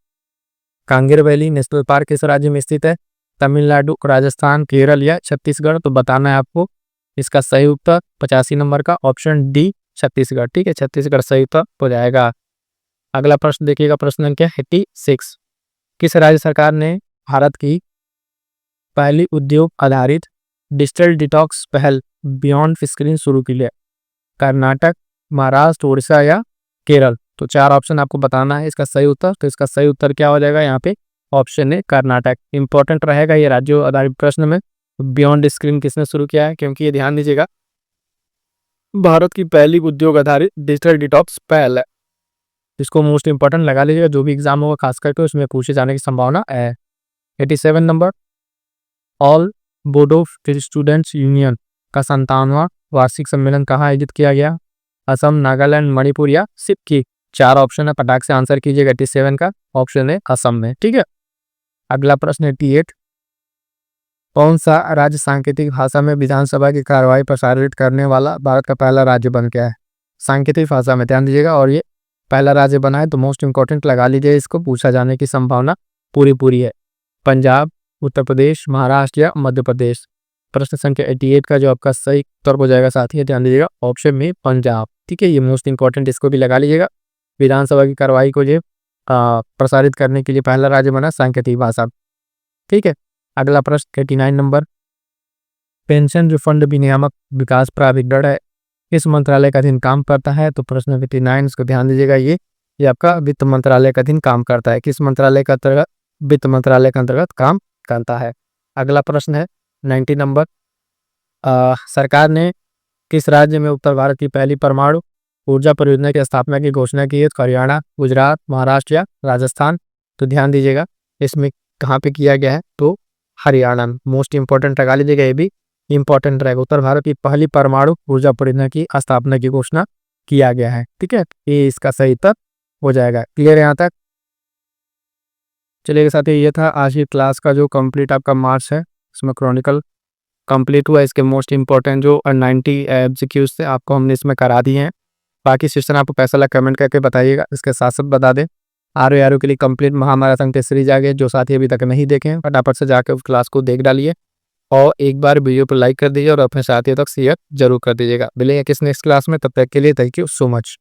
कांगेर वैली नेशनल पार्क किस राज्य में स्थित है? तमिलनाडु, राजस्थान, केरल या छत्तीसगढ़, तो बताना है आपको। इसका सही उत्तर 85 नंबर का ऑप्शन डी छत्तीसगढ़। ठीक है, छत्तीसगढ़ सही उत्तर हो जाएगा। अगला प्रश्न देखिएगा, प्रश्न संख्या 86। किस राज्य सरकार ने भारत की पहली उद्योग आधारित डिजिटल डिटॉक्स पहल बियॉन्ड स्क्रीन शुरू की है? कर्नाटक, महाराष्ट्र, उड़ीसा या केरल? तो 4 ऑप्शन आपको बताना है इसका सही उत्तर। तो इसका सही उत्तर क्या हो जाएगा यहाँ पे? Option A Karnataka. इंपॉर्टेंट रहेगा ये राज्यों आधारित प्रश्न में। बियॉन्ड स्क्रीन किसने शुरू किया है, क्योंकि ये ध्यान दीजिएगा भारत की पहली उद्योग आधारित डिजिटल डिटॉक्स पहल है। इसको मोस्ट इंपॉर्टेंट लगा लीजिएगा, जो भी एग्जाम होगा खास करके उसमें पूछे जाने की संभावना है। 87 number, all Bodo students union का 57वां वार्षिक सम्मेलन कहाँ आयोजित किया गया? असम, नागालैंड, मणिपुर या सिक्किम? 4 ऑप्शन है, फटाक से आंसर कीजिएगा। 87 का ऑप्शन है असम में। ठीक है, अगला प्रश्न 88। कौन सा राज्य सांकेतिक भाषा में विधानसभा की कार्यवाही प्रसारित करने वाला भारत का पहला राज्य बन गया है? सांकेतिक भाषा में ध्यान दीजिएगा, और ये पहला राज्य बना है, तो मोस्ट इंपॉर्टेंट लगा लीजिए, इसको पूछा जाने की संभावना पूरी है। पंजाब, उत्तर प्रदेश, महाराष्ट्र या मध्य प्रदेश? प्रश्न संख्या 88 का जो आपका सही उत्तर हो जाएगा साथी, ध्यान दीजिएगा ऑप्शन में पंजाब। ठीक है, ये मोस्ट इंपॉर्टेंट, इसको भी लगा लीजिएगा। विधानसभा की कार्यवाही को ये प्रसारित करने के लिए पहला राज्य बना सांकेतिक भाषा। ठीक है, अगला प्रश्न 89 नंबर, पेंशन रिफंड विनियामक विकास प्राधिकरण है, किस मंत्रालय का अधीन काम करता है? तो प्रश्न 89 इसको ध्यान दीजिएगा, ये आपका वित्त मंत्रालय का अधीन काम करता है। किस मंत्रालय का अंतर्गत? वित्त मंत्रालय के अंतर्गत काम करता है। अगला प्रश्न है 90 नंबर, सरकार ने किस राज्य में उत्तर भारत की पहली परमाणु ऊर्जा परियोजना की स्थापना की घोषणा की है? हरियाणा, गुजरात, महाराष्ट्र या राजस्थान? तो ध्यान दीजिएगा इसमें कहाँ पे किया गया है, तो हरियाणा। मोस्ट इंपॉर्टेंट लगा लीजिएगा, ये भी इंपॉर्टेंट रहेगा। उत्तर भारत की पहली परमाणु ऊर्जा परियोजना की स्थापना की घोषणा किया गया है। ठीक है, ये इसका सही उत्तर हो जाएगा। क्लियर है यहाँ तक? चलिए साथियों, ये था आज की क्लास का जो कंप्लीट आपका मार्क्स है, इसमें क्रॉनिकल कंप्लीट हुआ। इसके मोस्ट इंपॉर्टेंट जो 90 एमसीक्यूज थे आपको हमने इसमें करा दिए हैं। बाकी सेशन आपको कैसा लगा कमेंट करके बताइएगा। इसके साथ साथ बता दें, आर के लिए कंप्लीट महामाराथन टेस्ट सीरीज आ गए, जो साथी अभी तक नहीं देखे हैं फटाफट से जाकर उस क्लास को देख डालिए, और एक बार वीडियो पर लाइक कर दीजिए और अपने साथियों तक शेयर जरूर कर दीजिएगा। मिलेंगे किस नेक्स्ट क्लास में, तब तक के लिए थैंक यू सो मच।